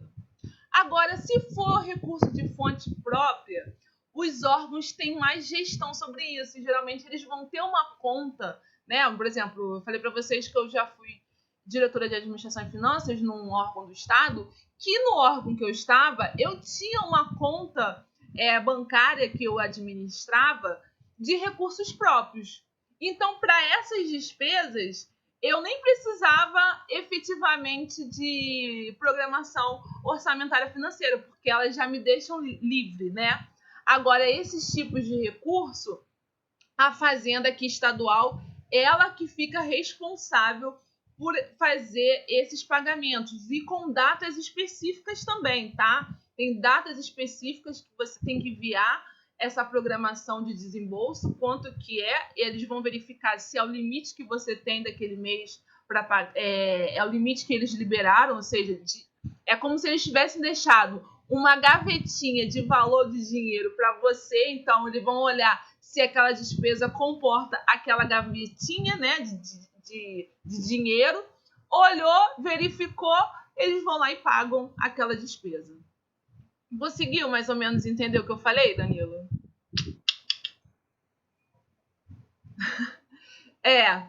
Agora, se for recurso de fonte própria, os órgãos têm mais gestão sobre isso. E, geralmente, eles vão ter uma conta, né? Por exemplo, eu falei para vocês que eu já fui diretora de Administração e Finanças num órgão do Estado, que no órgão que eu estava, eu tinha uma conta bancária que eu administrava de recursos próprios. Então, para essas despesas, eu nem precisava efetivamente de programação orçamentária financeira, porque elas já me deixam livre, né? Agora, esses tipos de recurso, a Fazenda aqui estadual, ela que fica responsável por fazer esses pagamentos e com datas específicas também, tá? Tem datas específicas que você tem que enviar essa programação de desembolso, quanto que eles vão verificar se é o limite que você tem daquele mês para pagar, é o limite que eles liberaram, ou seja, é como se eles tivessem deixado uma gavetinha de valor de dinheiro para você, então eles vão olhar se aquela despesa comporta aquela gavetinha, né, de dinheiro, olhou, verificou, eles vão lá e pagam aquela despesa. Conseguiu mais ou menos entender o que eu falei, Danilo? É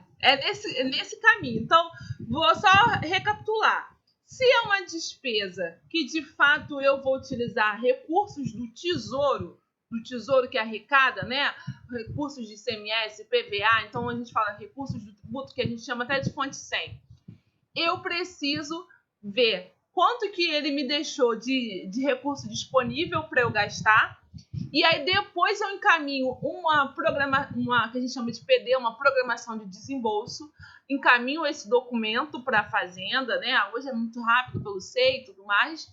nesse caminho. Então, vou só recapitular. Se é uma despesa que, de fato, eu vou utilizar recursos do Tesouro que arrecada, né? Recursos de ICMS, PVA, então a gente fala recursos do tributo, que a gente chama até de fonte 100. Eu preciso ver quanto que ele me deixou de recurso disponível para eu gastar, e aí depois eu encaminho uma que a gente chama de PD, uma programação de desembolso, encaminho esse documento para a Fazenda, né? Hoje é muito rápido pelo SEI e tudo mais,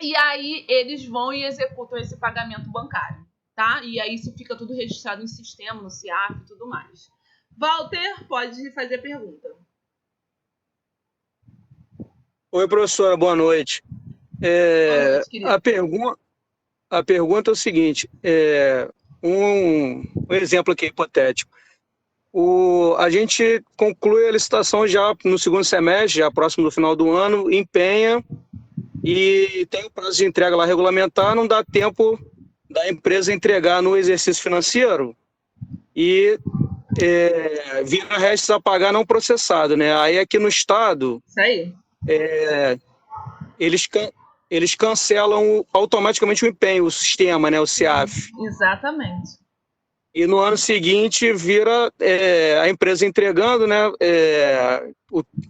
e aí eles vão e executam esse pagamento bancário, tá? E aí isso fica tudo registrado em sistema, no CIAF e tudo mais. Walter, pode fazer a pergunta.
Oi, professora, boa noite. Boa noite, a pergunta é o seguinte, um exemplo aqui hipotético. A gente conclui a licitação já no segundo semestre, já próximo do final do ano, empenha e tem o prazo de entrega lá regulamentar, não dá tempo da empresa entregar no exercício financeiro e vira restos a pagar não processado, né? Aí aqui no estado...
Isso aí.
Eles cancelam automaticamente o empenho, o sistema, né, o CIAF.
Exatamente.
E no ano seguinte vira a empresa entregando, né,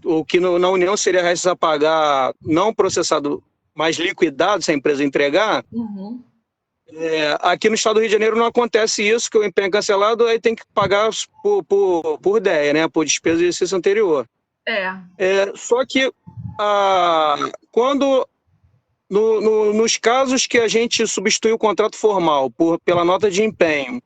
o que na União seria restos a pagar não processado, mas liquidado se a empresa entregar.
Uhum.
Aqui no estado do Rio de Janeiro não acontece isso, que o empenho é cancelado, aí tem que pagar por DEA, né, por despesa de exercício anterior. Só que quando nos casos que a gente substitui o contrato formal pela nota de empenho,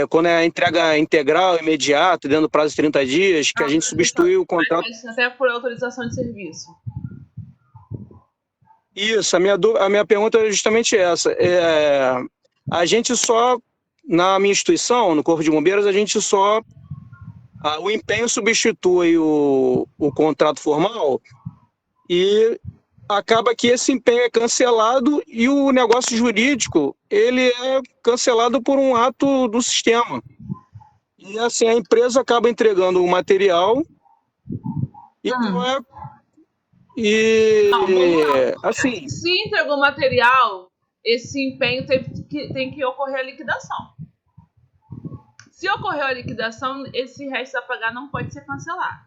quando é a entrega integral, imediata, dentro do prazo de 30 dias, que a gente substitui o contrato...
Até por autorização de serviço.
Isso, a minha pergunta é justamente essa. A gente só, na minha instituição, no Corpo de Bombeiros, a gente só O empenho substitui o contrato formal e acaba que esse empenho é cancelado e o negócio jurídico ele é cancelado por um ato do sistema. E assim, a empresa acaba entregando o material e não é. E
Não, vamos lá.
assim.
Se entregou o material, esse empenho tem que ocorrer a liquidação. Se ocorreu a liquidação, esse resto a pagar não pode ser cancelado.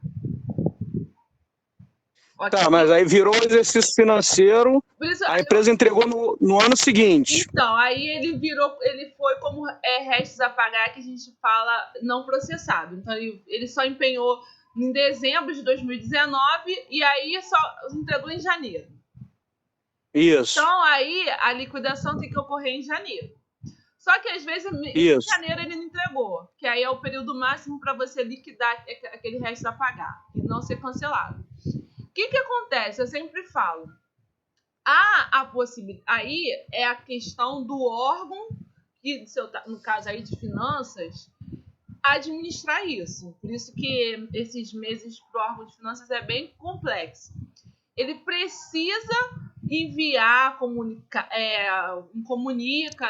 Okay? Tá, mas aí virou um exercício financeiro, a empresa entregou no ano seguinte.
Então, aí ele foi como restos a pagar, que a gente fala não processado. Então, ele só empenhou em dezembro de 2019 e aí só entregou em janeiro.
Isso.
Então, aí a liquidação tem que ocorrer em janeiro. Só que às vezes em janeiro ele não entregou, que aí é o período máximo para você liquidar aquele resto a pagar e não ser cancelado. O que acontece? Eu sempre falo, a possibilidade, aí é a questão do órgão, que no caso aí de finanças, administrar isso. Por isso que esses meses para o órgão de finanças é bem complexo. Ele precisa enviar, comunica,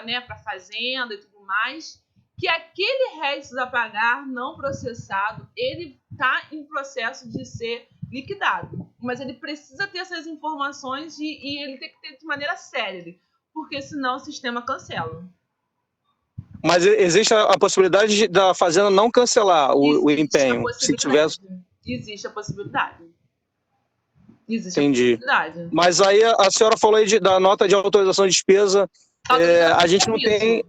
né, para a fazenda e tudo mais, que aquele resto a pagar não processado, ele está em processo de ser liquidado. Mas ele precisa ter essas informações e ele tem que ter de maneira séria, porque senão o sistema cancela.
Mas existe a possibilidade da fazenda não cancelar o empenho? Se tivesse...
Existe a possibilidade. Existe
Entendi.
A possibilidade.
Mas aí a senhora falou aí da nota de autorização de despesa. A gente não tem...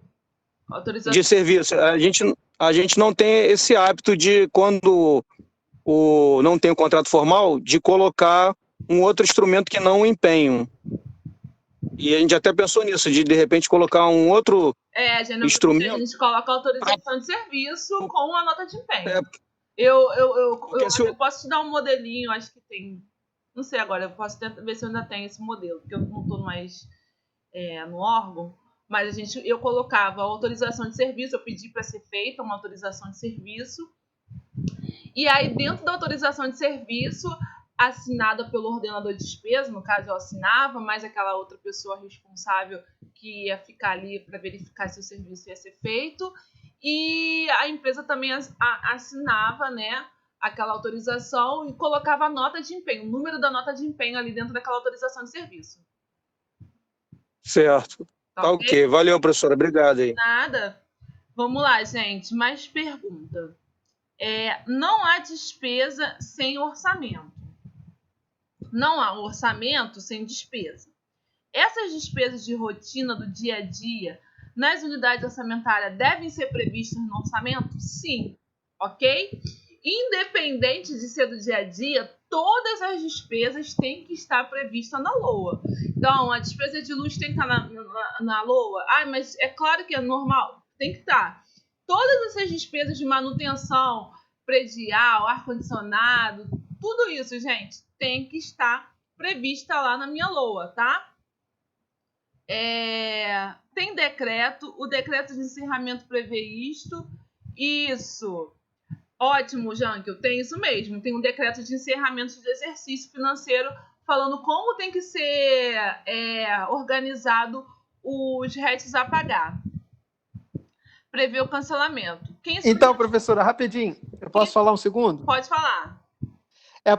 De serviço. A gente não tem esse hábito de, quando não tem o contrato formal, de colocar um outro instrumento que não o empenho. E a gente até pensou nisso, de repente colocar um outro instrumento.
A gente coloca a autorização de serviço com a nota de empenho. Eu posso te dar um modelinho, acho que tem. Não sei agora, eu posso ver se eu ainda tenho esse modelo, porque eu não estou mais no órgão. Mas eu colocava a autorização de serviço, eu pedi para ser feita uma autorização de serviço. E aí, dentro da autorização de serviço, assinada pelo ordenador de despesa, no caso eu assinava, mas aquela outra pessoa responsável que ia ficar ali para verificar se o serviço ia ser feito. E a empresa também assinava, né, aquela autorização e colocava a nota de empenho, o número da nota de empenho ali dentro daquela autorização de serviço.
Certo. Tá ok. Valeu, professora. Obrigado aí.
Nada. Vamos lá, gente. Mais pergunta. Não há despesa sem orçamento. Não há orçamento sem despesa. Essas despesas de rotina do dia a dia nas unidades orçamentárias devem ser previstas no orçamento? Sim. Ok? Independente de ser do dia a dia, todas as despesas têm que estar previstas na LOA. Então, a despesa de luz tem que estar na LOA. Mas é claro que é normal. Tem que estar. Todas essas despesas de manutenção, predial, ar-condicionado, tudo isso, gente, tem que estar prevista lá na minha LOA, tá? Tem decreto, o decreto de encerramento prevê isto. Isso. Ótimo, Jankel, tem isso mesmo. Tem um decreto de encerramento de exercício financeiro falando como tem que ser organizado os restos a pagar. Prevê o cancelamento.
Então, professora, rapidinho, eu posso falar um segundo?
Pode falar.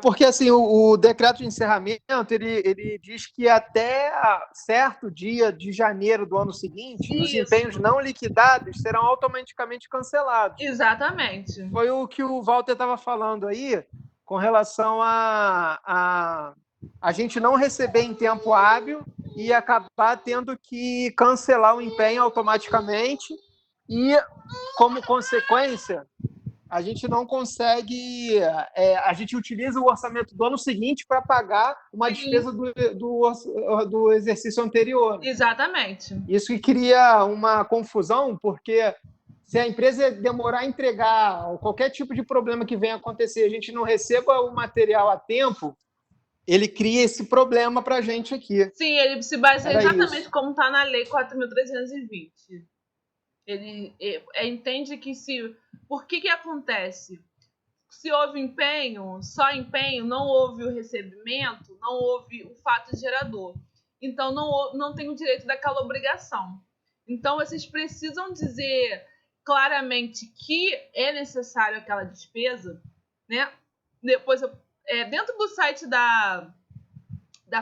Porque assim, o decreto de encerramento, ele diz que até certo dia de janeiro do ano seguinte, os empenhos não liquidados serão automaticamente cancelados.
Exatamente.
Foi o que o Walter estava falando aí, com relação a gente não receber em tempo hábil e acabar tendo que cancelar o empenho automaticamente e, como consequência, a gente não consegue... a gente utiliza o orçamento do ano seguinte para pagar uma despesa do exercício anterior.
Exatamente.
Isso que cria uma confusão, porque se a empresa demorar a entregar, ou qualquer tipo de problema que venha acontecer, a gente não receba o material a tempo, ele cria esse problema para a gente aqui.
Sim, ele se baseia exatamente como está na Lei 4.320. Ele entende que se... Por que acontece? Se houve empenho, só empenho, não houve o recebimento, não houve o fato gerador. Então, não tem o direito daquela obrigação. Então, vocês precisam dizer claramente que é necessário aquela despesa, né? Depois, dentro do site da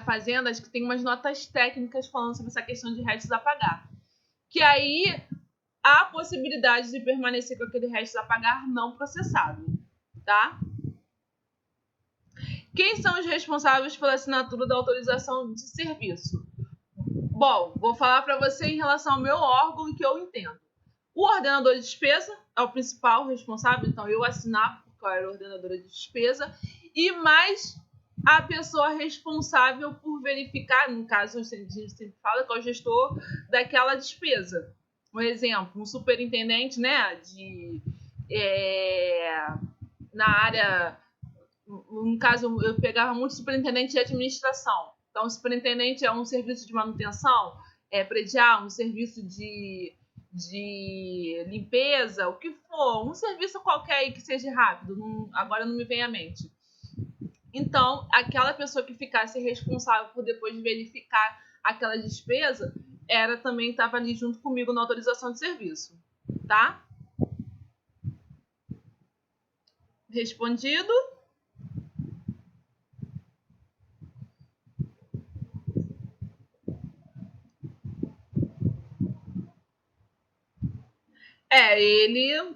Fazenda, acho que tem umas notas técnicas falando sobre essa questão de restos a pagar. Que aí há possibilidade de permanecer com aquele restos a pagar não processado, tá? Quem são os responsáveis pela assinatura da autorização de serviço? Bom, vou falar para você em relação ao meu órgão que eu entendo. O ordenador de despesa é o principal responsável, então eu assinava porque eu era ordenadora de despesa, e mais a pessoa responsável por verificar, no caso, a gente sempre fala que é o gestor daquela despesa. Um exemplo, um superintendente, né, na área, no caso, eu pegava muito superintendente de administração. Então, o superintendente é um serviço de manutenção predial, um serviço de limpeza, o que for, um serviço qualquer aí que seja rápido, agora não me vem à mente. Então, aquela pessoa que ficasse responsável por depois verificar aquela despesa, também estava ali junto comigo na autorização de serviço, tá? Respondido? Ele,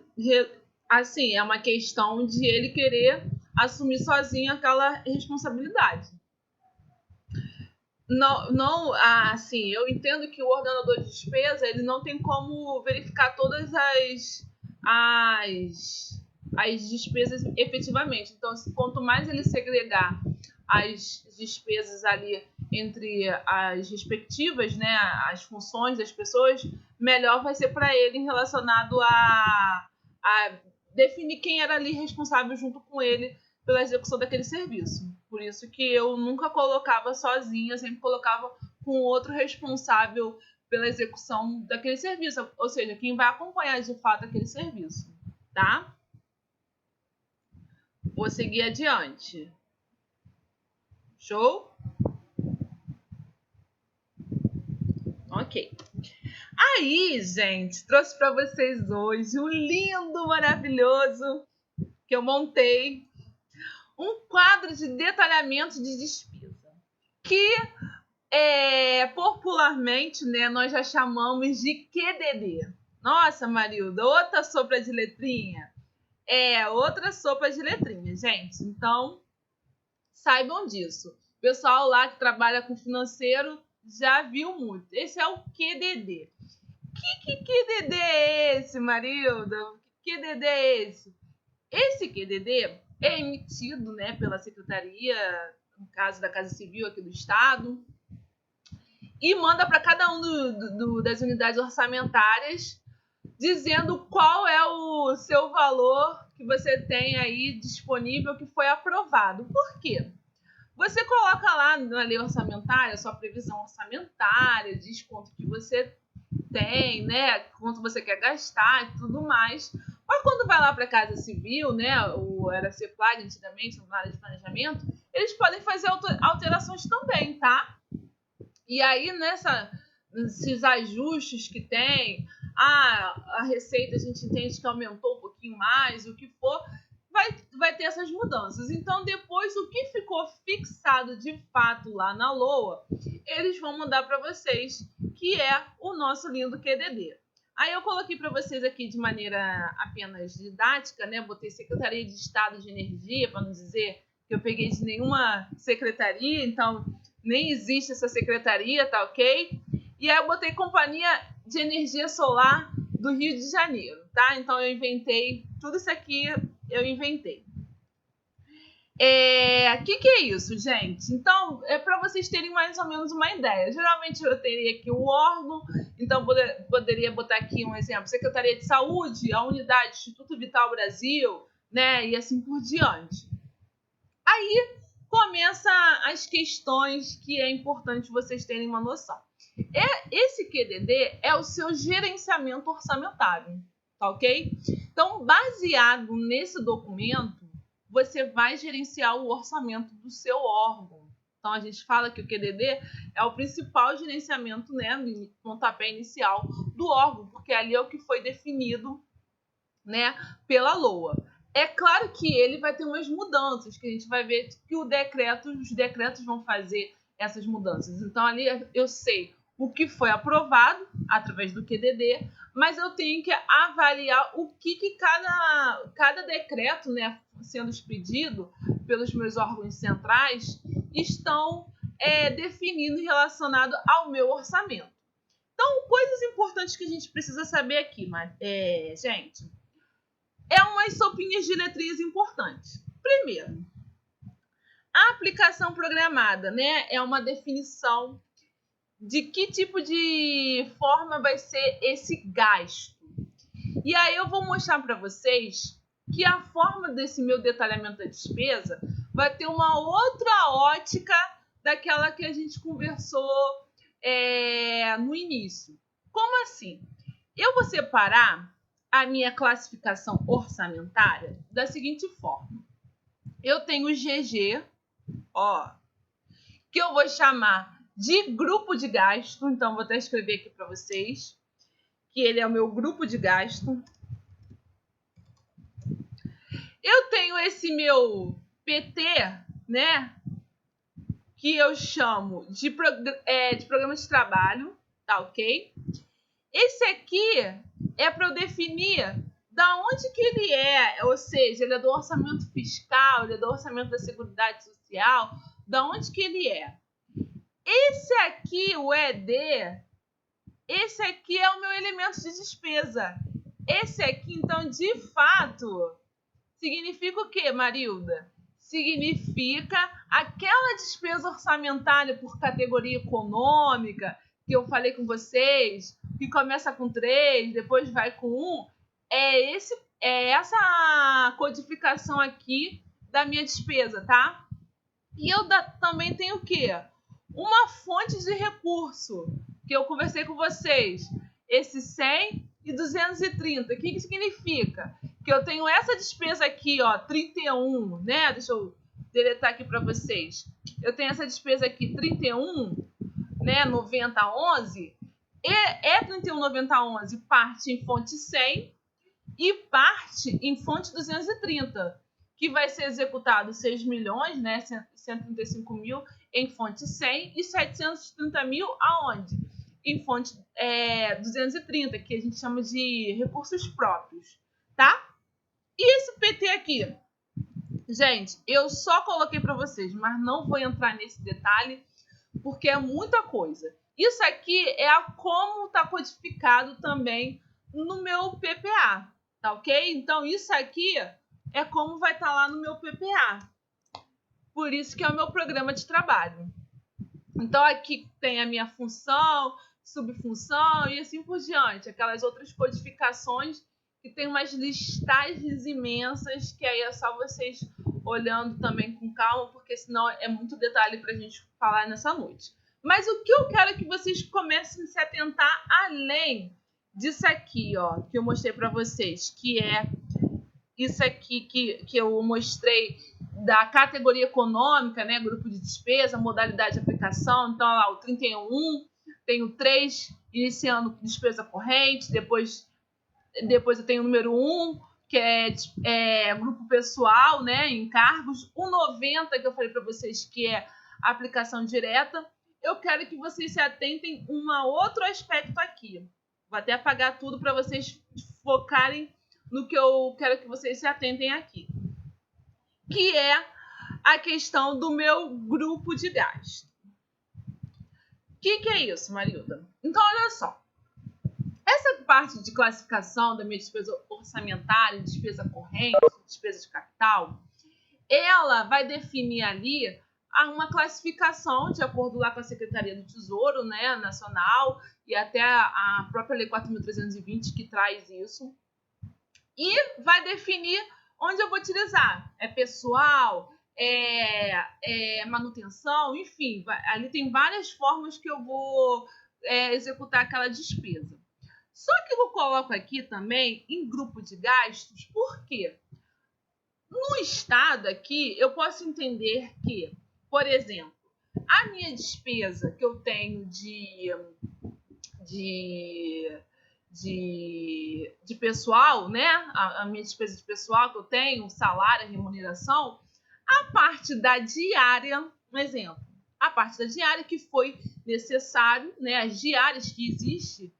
assim, é uma questão de ele querer assumir sozinho aquela responsabilidade. Não, assim, eu entendo que o ordenador de despesa, ele não tem como verificar todas as despesas efetivamente. Então, quanto mais ele segregar as despesas ali entre as respectivas, né, as funções das pessoas, melhor vai ser para ele relacionado a definir quem era ali responsável junto com ele pela execução daquele serviço. Por isso que eu nunca colocava sozinha, sempre colocava com outro responsável pela execução daquele serviço, ou seja, quem vai acompanhar de fato aquele serviço, tá? Vou seguir adiante. Show? Ok. Aí, gente, trouxe para vocês hoje um lindo, maravilhoso que eu montei, um quadro de detalhamento de despesa, que popularmente, né, nós já chamamos de QDD. Nossa, Marilda, outra sopa de letrinha? Outra sopa de letrinha, gente. Então, saibam disso. O pessoal lá que trabalha com financeiro já viu muito. Esse é o QDD. Que QDD é esse, Marilda? Que QDD é esse? Esse QDD é emitido, né, pela Secretaria, no caso da Casa Civil aqui do Estado, e manda para cada um das unidades orçamentárias, dizendo qual é o seu valor que você tem aí disponível que foi aprovado. Por quê? Você coloca lá na lei orçamentária a sua previsão orçamentária, diz quanto que você tem, né, quanto você quer gastar e tudo mais. Mas quando vai lá para a Casa Civil, né, era CEPLAG antigamente, na área de planejamento, eles podem fazer alterações também, tá? E aí, nesses ajustes que tem, a receita a gente entende que aumentou um pouquinho mais, o que for, vai ter essas mudanças. Então, depois, o que ficou fixado de fato lá na LOA, eles vão mandar para vocês, que é o nosso lindo QDD. Aí eu coloquei para vocês aqui de maneira apenas didática, né? Botei Secretaria de Estado de Energia, para não dizer que eu peguei de nenhuma secretaria, então nem existe essa secretaria, tá ok? E aí eu botei Companhia de Energia Solar do Rio de Janeiro, tá? Então eu inventei, tudo isso aqui eu inventei. Que é isso, gente? Então, é para vocês terem mais ou menos uma ideia. Geralmente eu teria aqui o órgão, então poderia botar aqui um exemplo: Secretaria de Saúde, a unidade Instituto Vital Brasil, né? E assim por diante. Aí começam as questões que é importante vocês terem uma noção. Esse QDD é o seu gerenciamento orçamentário, tá ok? Então, baseado nesse documento, você vai gerenciar o orçamento do seu órgão. Então, a gente fala que o QDD é o principal gerenciamento, né, no pontapé inicial do órgão, porque ali é o que foi definido, né, pela LOA. É claro que ele vai ter umas mudanças, que a gente vai ver que os decretos vão fazer essas mudanças. Então, ali eu sei o que foi aprovado através do QDD, mas eu tenho que avaliar o que cada decreto, né, sendo expedido pelos meus órgãos centrais, estão definindo relacionado ao meu orçamento. Então, coisas importantes que a gente precisa saber aqui, gente, umas sopinhas de letrinhas importantes. Primeiro, a aplicação programada, né, é uma definição de que tipo de forma vai ser esse gasto. E aí eu vou mostrar para vocês que a forma desse meu detalhamento da despesa vai ter uma outra ótica daquela que a gente conversou no início. Como assim? Eu vou separar a minha classificação orçamentária da seguinte forma. Eu tenho o GG, que eu vou chamar de grupo de gasto. Então, vou até escrever aqui para vocês que ele é o meu grupo de gasto. Eu tenho esse meu PT, né, que eu chamo de programa de trabalho, tá ok? Esse aqui é para eu definir da onde que ele é, ou seja, ele é do orçamento fiscal, ele é do orçamento da Seguridade Social, da onde que ele é. Esse aqui, o ED, esse aqui é o meu elemento de despesa. Esse aqui, então, de fato, significa o quê, Marilda? Significa aquela despesa orçamentária por categoria econômica que eu falei com vocês, que começa com 3, depois vai com 1. É essa codificação aqui da minha despesa, tá? E eu também tenho o quê? Uma fonte de recurso, que eu conversei com vocês. Esse 100 e 230. O que significa? Que eu tenho essa despesa aqui, 31, né? Deixa eu deletar aqui para vocês. Eu tenho essa despesa aqui, 31, né? 9011. E 31,9011 parte em fonte 100 e parte em fonte 230, que vai ser executado 6 milhões, né? 135 mil em fonte 100 e 730 mil aonde? Em fonte 230, que a gente chama de recursos próprios, tá? E esse PT aqui? Gente, eu só coloquei para vocês, mas não vou entrar nesse detalhe, porque é muita coisa. Isso aqui é como está codificado também no meu PPA, tá ok? Então, isso aqui é como vai estar lá no meu PPA. Por isso que é o meu programa de trabalho. Então, aqui tem a minha função, subfunção e assim por diante. Aquelas outras codificações que tem umas listagens imensas, que aí é só vocês olhando também com calma, porque senão é muito detalhe para a gente falar nessa noite. Mas o que eu quero é que vocês comecem a se atentar além disso aqui, que eu mostrei para vocês, que é isso aqui que eu mostrei da categoria econômica, né, grupo de despesa, modalidade de aplicação. Então, lá, o 31, tem o 3 iniciando despesa corrente, depois eu tenho o número 1, que é grupo pessoal, né, encargos, o 90, que eu falei para vocês, que é aplicação direta. Eu quero que vocês se atentem a um outro aspecto aqui. Vou até apagar tudo para vocês focarem no que eu quero que vocês se atentem aqui, que é a questão do meu grupo de gasto. O que é isso, Marilda? Então, olha só. Essa parte de classificação da minha despesa orçamentária, despesa corrente, despesa de capital, ela vai definir ali uma classificação de acordo lá com a Secretaria do Tesouro, né, Nacional, e até a própria Lei 4.320 que traz isso. E vai definir onde eu vou utilizar. É pessoal, manutenção, enfim. Ali tem várias formas que eu vou executar aquela despesa. Só que eu coloco aqui também em grupo de gastos, por quê? No estado aqui, eu posso entender que, por exemplo, a minha despesa que eu tenho de pessoal, né? A minha despesa de pessoal que eu tenho, salário, remuneração, a parte da diária, um exemplo, a parte da diária que foi necessário, né? As diárias que existem,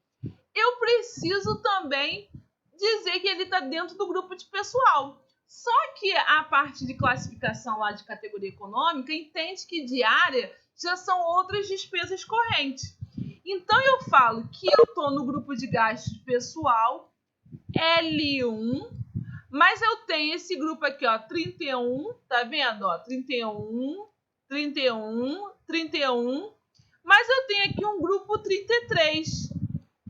eu preciso também dizer que ele está dentro do grupo de pessoal. Só que a parte de classificação lá de categoria econômica entende que diária já são outras despesas correntes. Então eu falo que eu estou no grupo de gastos pessoal L1, mas eu tenho esse grupo aqui, ó, 31, tá vendo? Ó, 31, 31, 31, mas eu tenho aqui um grupo 33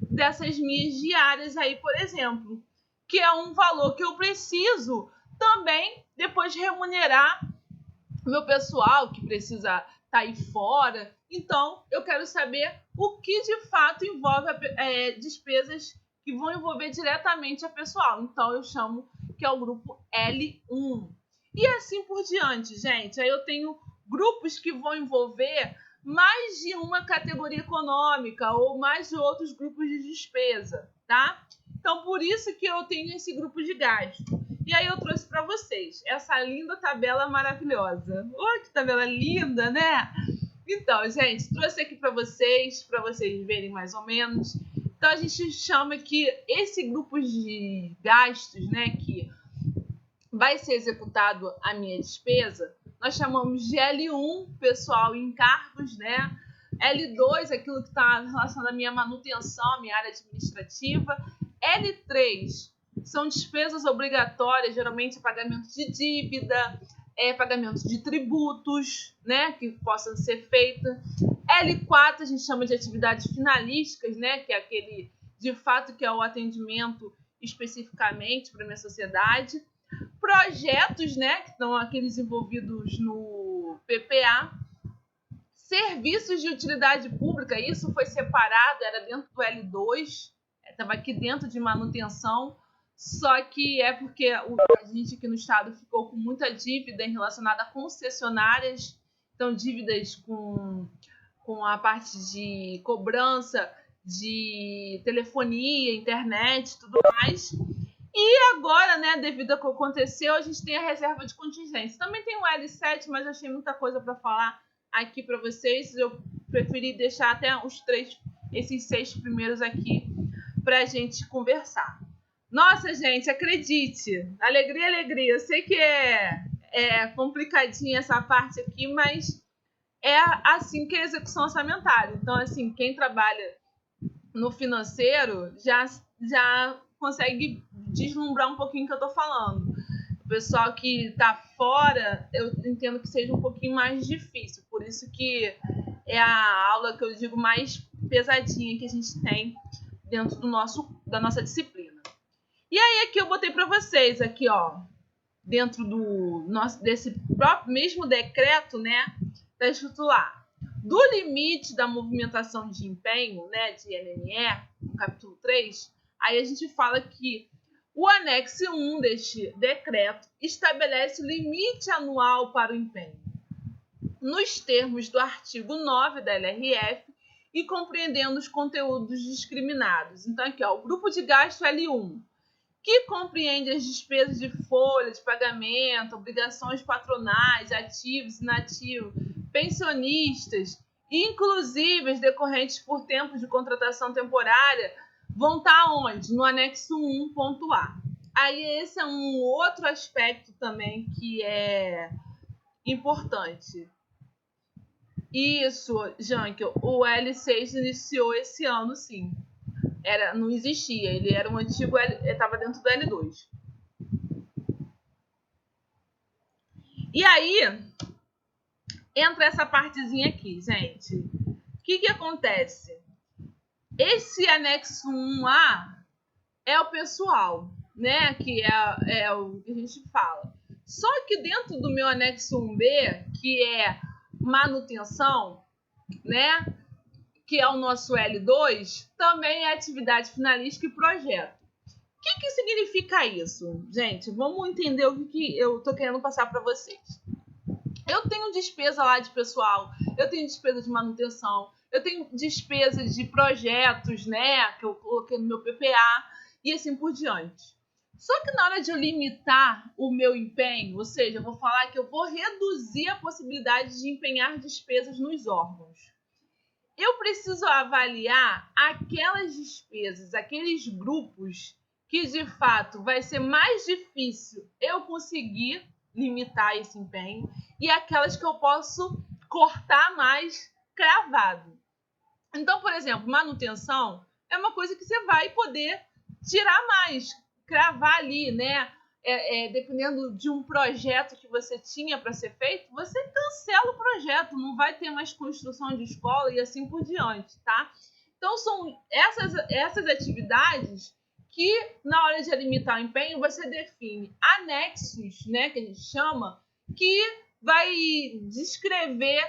dessas minhas diárias aí, por exemplo, que é um valor que eu preciso também depois remunerar meu pessoal que precisa estar aí fora. Então, eu quero saber o que de fato envolve despesas que vão envolver diretamente a pessoal. Então, eu chamo que é o grupo L1. E assim por diante, gente. Aí eu tenho grupos que vão envolver mais de uma categoria econômica ou mais de outros grupos de despesa, tá? Então, por isso que eu tenho esse grupo de gasto. E aí eu trouxe para vocês essa linda tabela maravilhosa. Oh, que tabela linda, né? Então, gente, trouxe aqui para vocês verem mais ou menos. Então, a gente chama que esse grupo de gastos, né, que vai ser executado a minha despesa, nós chamamos de L1, pessoal, encargos, né? L2, aquilo que está relacionado à minha manutenção, à minha área administrativa. L3 são despesas obrigatórias, geralmente pagamento de dívida, pagamento de tributos, né, que possam ser feitos. L4 a gente chama de atividades finalísticas, né, que é aquele, de fato, que é o atendimento especificamente para a minha sociedade. Projetos, né, que estão aqueles envolvidos no PPA. Serviços de utilidade pública, isso foi separado, era dentro do L2, estava aqui dentro de manutenção, só que é porque a gente aqui no estado ficou com muita dívida relacionada a concessionárias, então dívidas com a parte de cobrança de telefonia, internet, tudo mais. E agora, né, devido ao que aconteceu, a gente tem a reserva de contingência. Também tem o L7, mas eu achei muita coisa para falar aqui para vocês. Eu preferi deixar até esses 6 primeiros aqui para a gente conversar. Nossa, gente, acredite, alegria, alegria. Eu sei que é complicadinha essa parte aqui, mas é assim que é a execução orçamentária. Então, assim, quem trabalha no financeiro já consegue deslumbrar um pouquinho o que eu estou falando. O pessoal que está fora, eu entendo que seja um pouquinho mais difícil. Por isso que é a aula que eu digo mais pesadinha que a gente tem dentro da nossa disciplina. E aí aqui eu botei para vocês, aqui, ó, dentro desse próprio mesmo decreto, né, está escrito lá, do limite da movimentação de empenho, né, de NME, no capítulo 3, aí a gente fala que o anexo 1 deste decreto estabelece o limite anual para o empenho, nos termos do artigo 9 da LRF e compreendendo os conteúdos discriminados. Então, aqui, ó, o grupo de gasto L1, que compreende as despesas de folha de pagamento, obrigações patronais, ativos, inativos, pensionistas, inclusive as decorrentes por tempos de contratação temporária, vão estar onde? No anexo 1.A. Aí esse é um outro aspecto também que é importante. Isso, Janke, o L6 iniciou esse ano, sim. Não existia, ele era um antigo, estava dentro do L2. E aí, entra essa partezinha aqui, gente. O que acontece? Esse anexo 1A é o pessoal, né? Que é o que a gente fala. Só que dentro do meu anexo 1B, que é manutenção, né? Que é o nosso L2, também é atividade finalística e projeto. que significa isso? Gente, vamos entender o que eu tô querendo passar para vocês. Eu tenho despesa lá de pessoal, eu tenho despesa de manutenção, eu tenho despesa de projetos, né, que eu coloquei no meu PPA e assim por diante. Só que na hora de eu limitar o meu empenho, ou seja, eu vou falar que eu vou reduzir a possibilidade de empenhar despesas nos órgãos. Eu preciso avaliar aquelas despesas, aqueles grupos que de fato vai ser mais difícil eu conseguir limitar esse empenho e aquelas que eu posso cortar mais cravado. Então, por exemplo, manutenção é uma coisa que você vai poder tirar mais, cravar ali, né? Dependendo de um projeto que você tinha para ser feito, você cancela o projeto, não vai ter mais construção de escola e assim por diante, tá? Então, são essas atividades que, na hora de limitar o empenho, você define anexos, né, que a gente chama, que vai descrever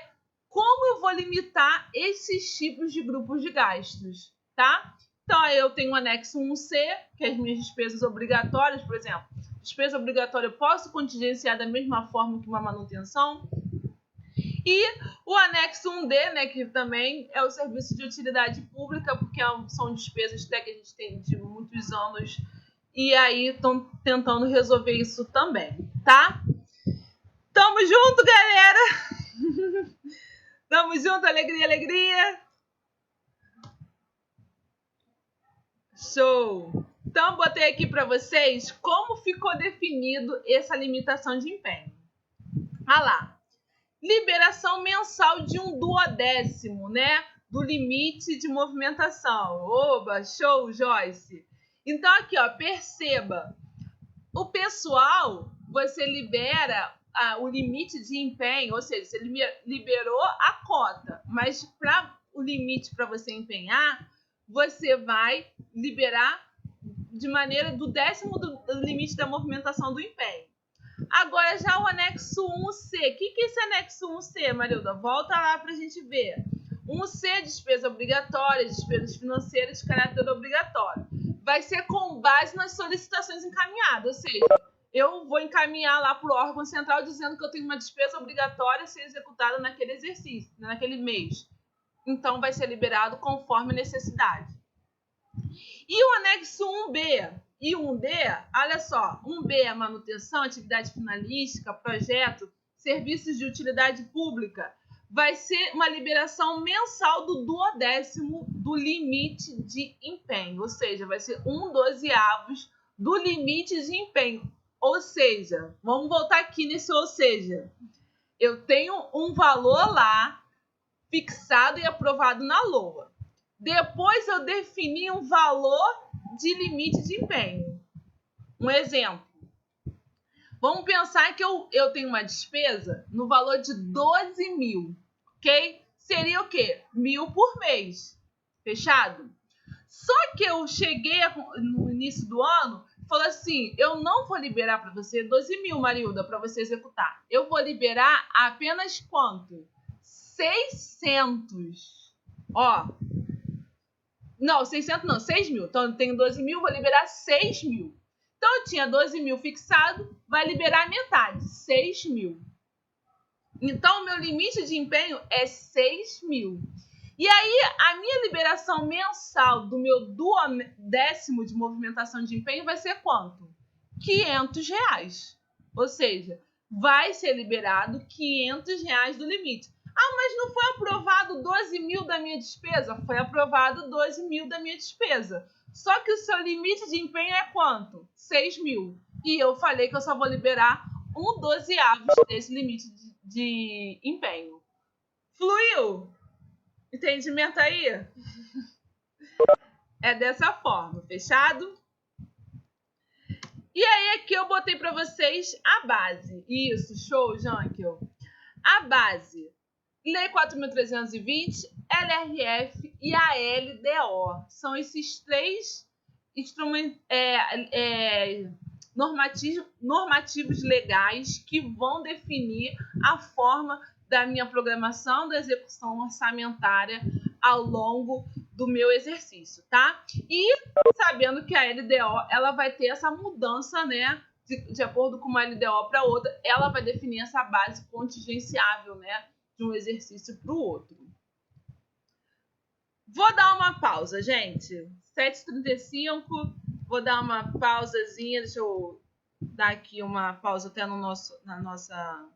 como eu vou limitar esses tipos de grupos de gastos, tá? Então, eu tenho o anexo 1C, que é as minhas despesas obrigatórias, por exemplo. Despesa obrigatória eu posso contingenciar da mesma forma que uma manutenção. E o anexo 1D, né, que também é o serviço de utilidade pública, porque são despesas até que a gente tem de muitos anos, e aí estão tentando resolver isso também, tá? Tamo junto, galera! Tamo junto, alegria, alegria! Show! Então, botei aqui para vocês como ficou definido essa limitação de empenho. Olha lá. Liberação mensal de 1/12, né? Do limite de movimentação. Oba, show, Joyce! Então, aqui, ó, perceba. O pessoal, você libera o limite de empenho, ou seja, você liberou a cota, mas para o limite para você empenhar, você vai liberar de maneira do 10º do limite da movimentação do empenho. Agora, já o anexo 1C. O que é esse anexo 1C, Marilda? Volta lá para a gente ver. 1C, despesa obrigatória, despesas financeiras de caráter obrigatório. Vai ser com base nas solicitações encaminhadas, ou seja, eu vou encaminhar lá para o órgão central dizendo que eu tenho uma despesa obrigatória a ser executada naquele exercício, naquele mês. Então, vai ser liberado conforme a necessidade. E o anexo 1B e 1D, olha só, 1B é manutenção, atividade finalística, projeto, serviços de utilidade pública. Vai ser uma liberação mensal do 1/12 do limite de empenho, ou seja, vai ser 1/12 do limite de empenho. Ou seja, vamos voltar aqui nesse ou seja, eu tenho um valor lá fixado e aprovado na LOA. Depois eu defini um valor de limite de empenho. Um exemplo. Vamos pensar que eu tenho uma despesa no valor de 12 mil, ok? Seria o quê? 1.000 por mês. Fechado? Só que eu cheguei no início do ano e falei assim, eu não vou liberar para você 12 mil, Marilda, para você executar. Eu vou liberar apenas quanto? 600. Ó. Não, 600 não, 6 mil. Então, eu tenho 12 mil, vou liberar 6 mil. Então, eu tinha 12 mil fixado, vai liberar metade, 6 mil. Então, o meu limite de empenho é 6 mil. E aí, a minha liberação mensal do meu 10º de movimentação de empenho vai ser quanto? R$500. Ou seja, vai ser liberado R$500 do limite. Ah, mas não foi aprovado 12 mil da minha despesa? Foi aprovado 12 mil da minha despesa. Só que o seu limite de empenho é quanto? 6 mil. E eu falei que eu só vou liberar 1/12 desse limite de empenho. Fluiu? Entendimento aí? É dessa forma, fechado? E aí aqui eu botei para vocês a base. Isso, show, Jankel. A base. Lei 4.320, LRF e a LDO. São esses três normativos legais que vão definir a forma da minha programação da execução orçamentária ao longo do meu exercício, tá? E sabendo que a LDO, ela vai ter essa mudança, né? De acordo com uma LDO para outra, ela vai definir essa base contingenciável, né? De um exercício para o outro. Vou dar uma pausa, gente. 7h35, vou dar uma pausazinha, deixa eu dar aqui uma pausa até na nossa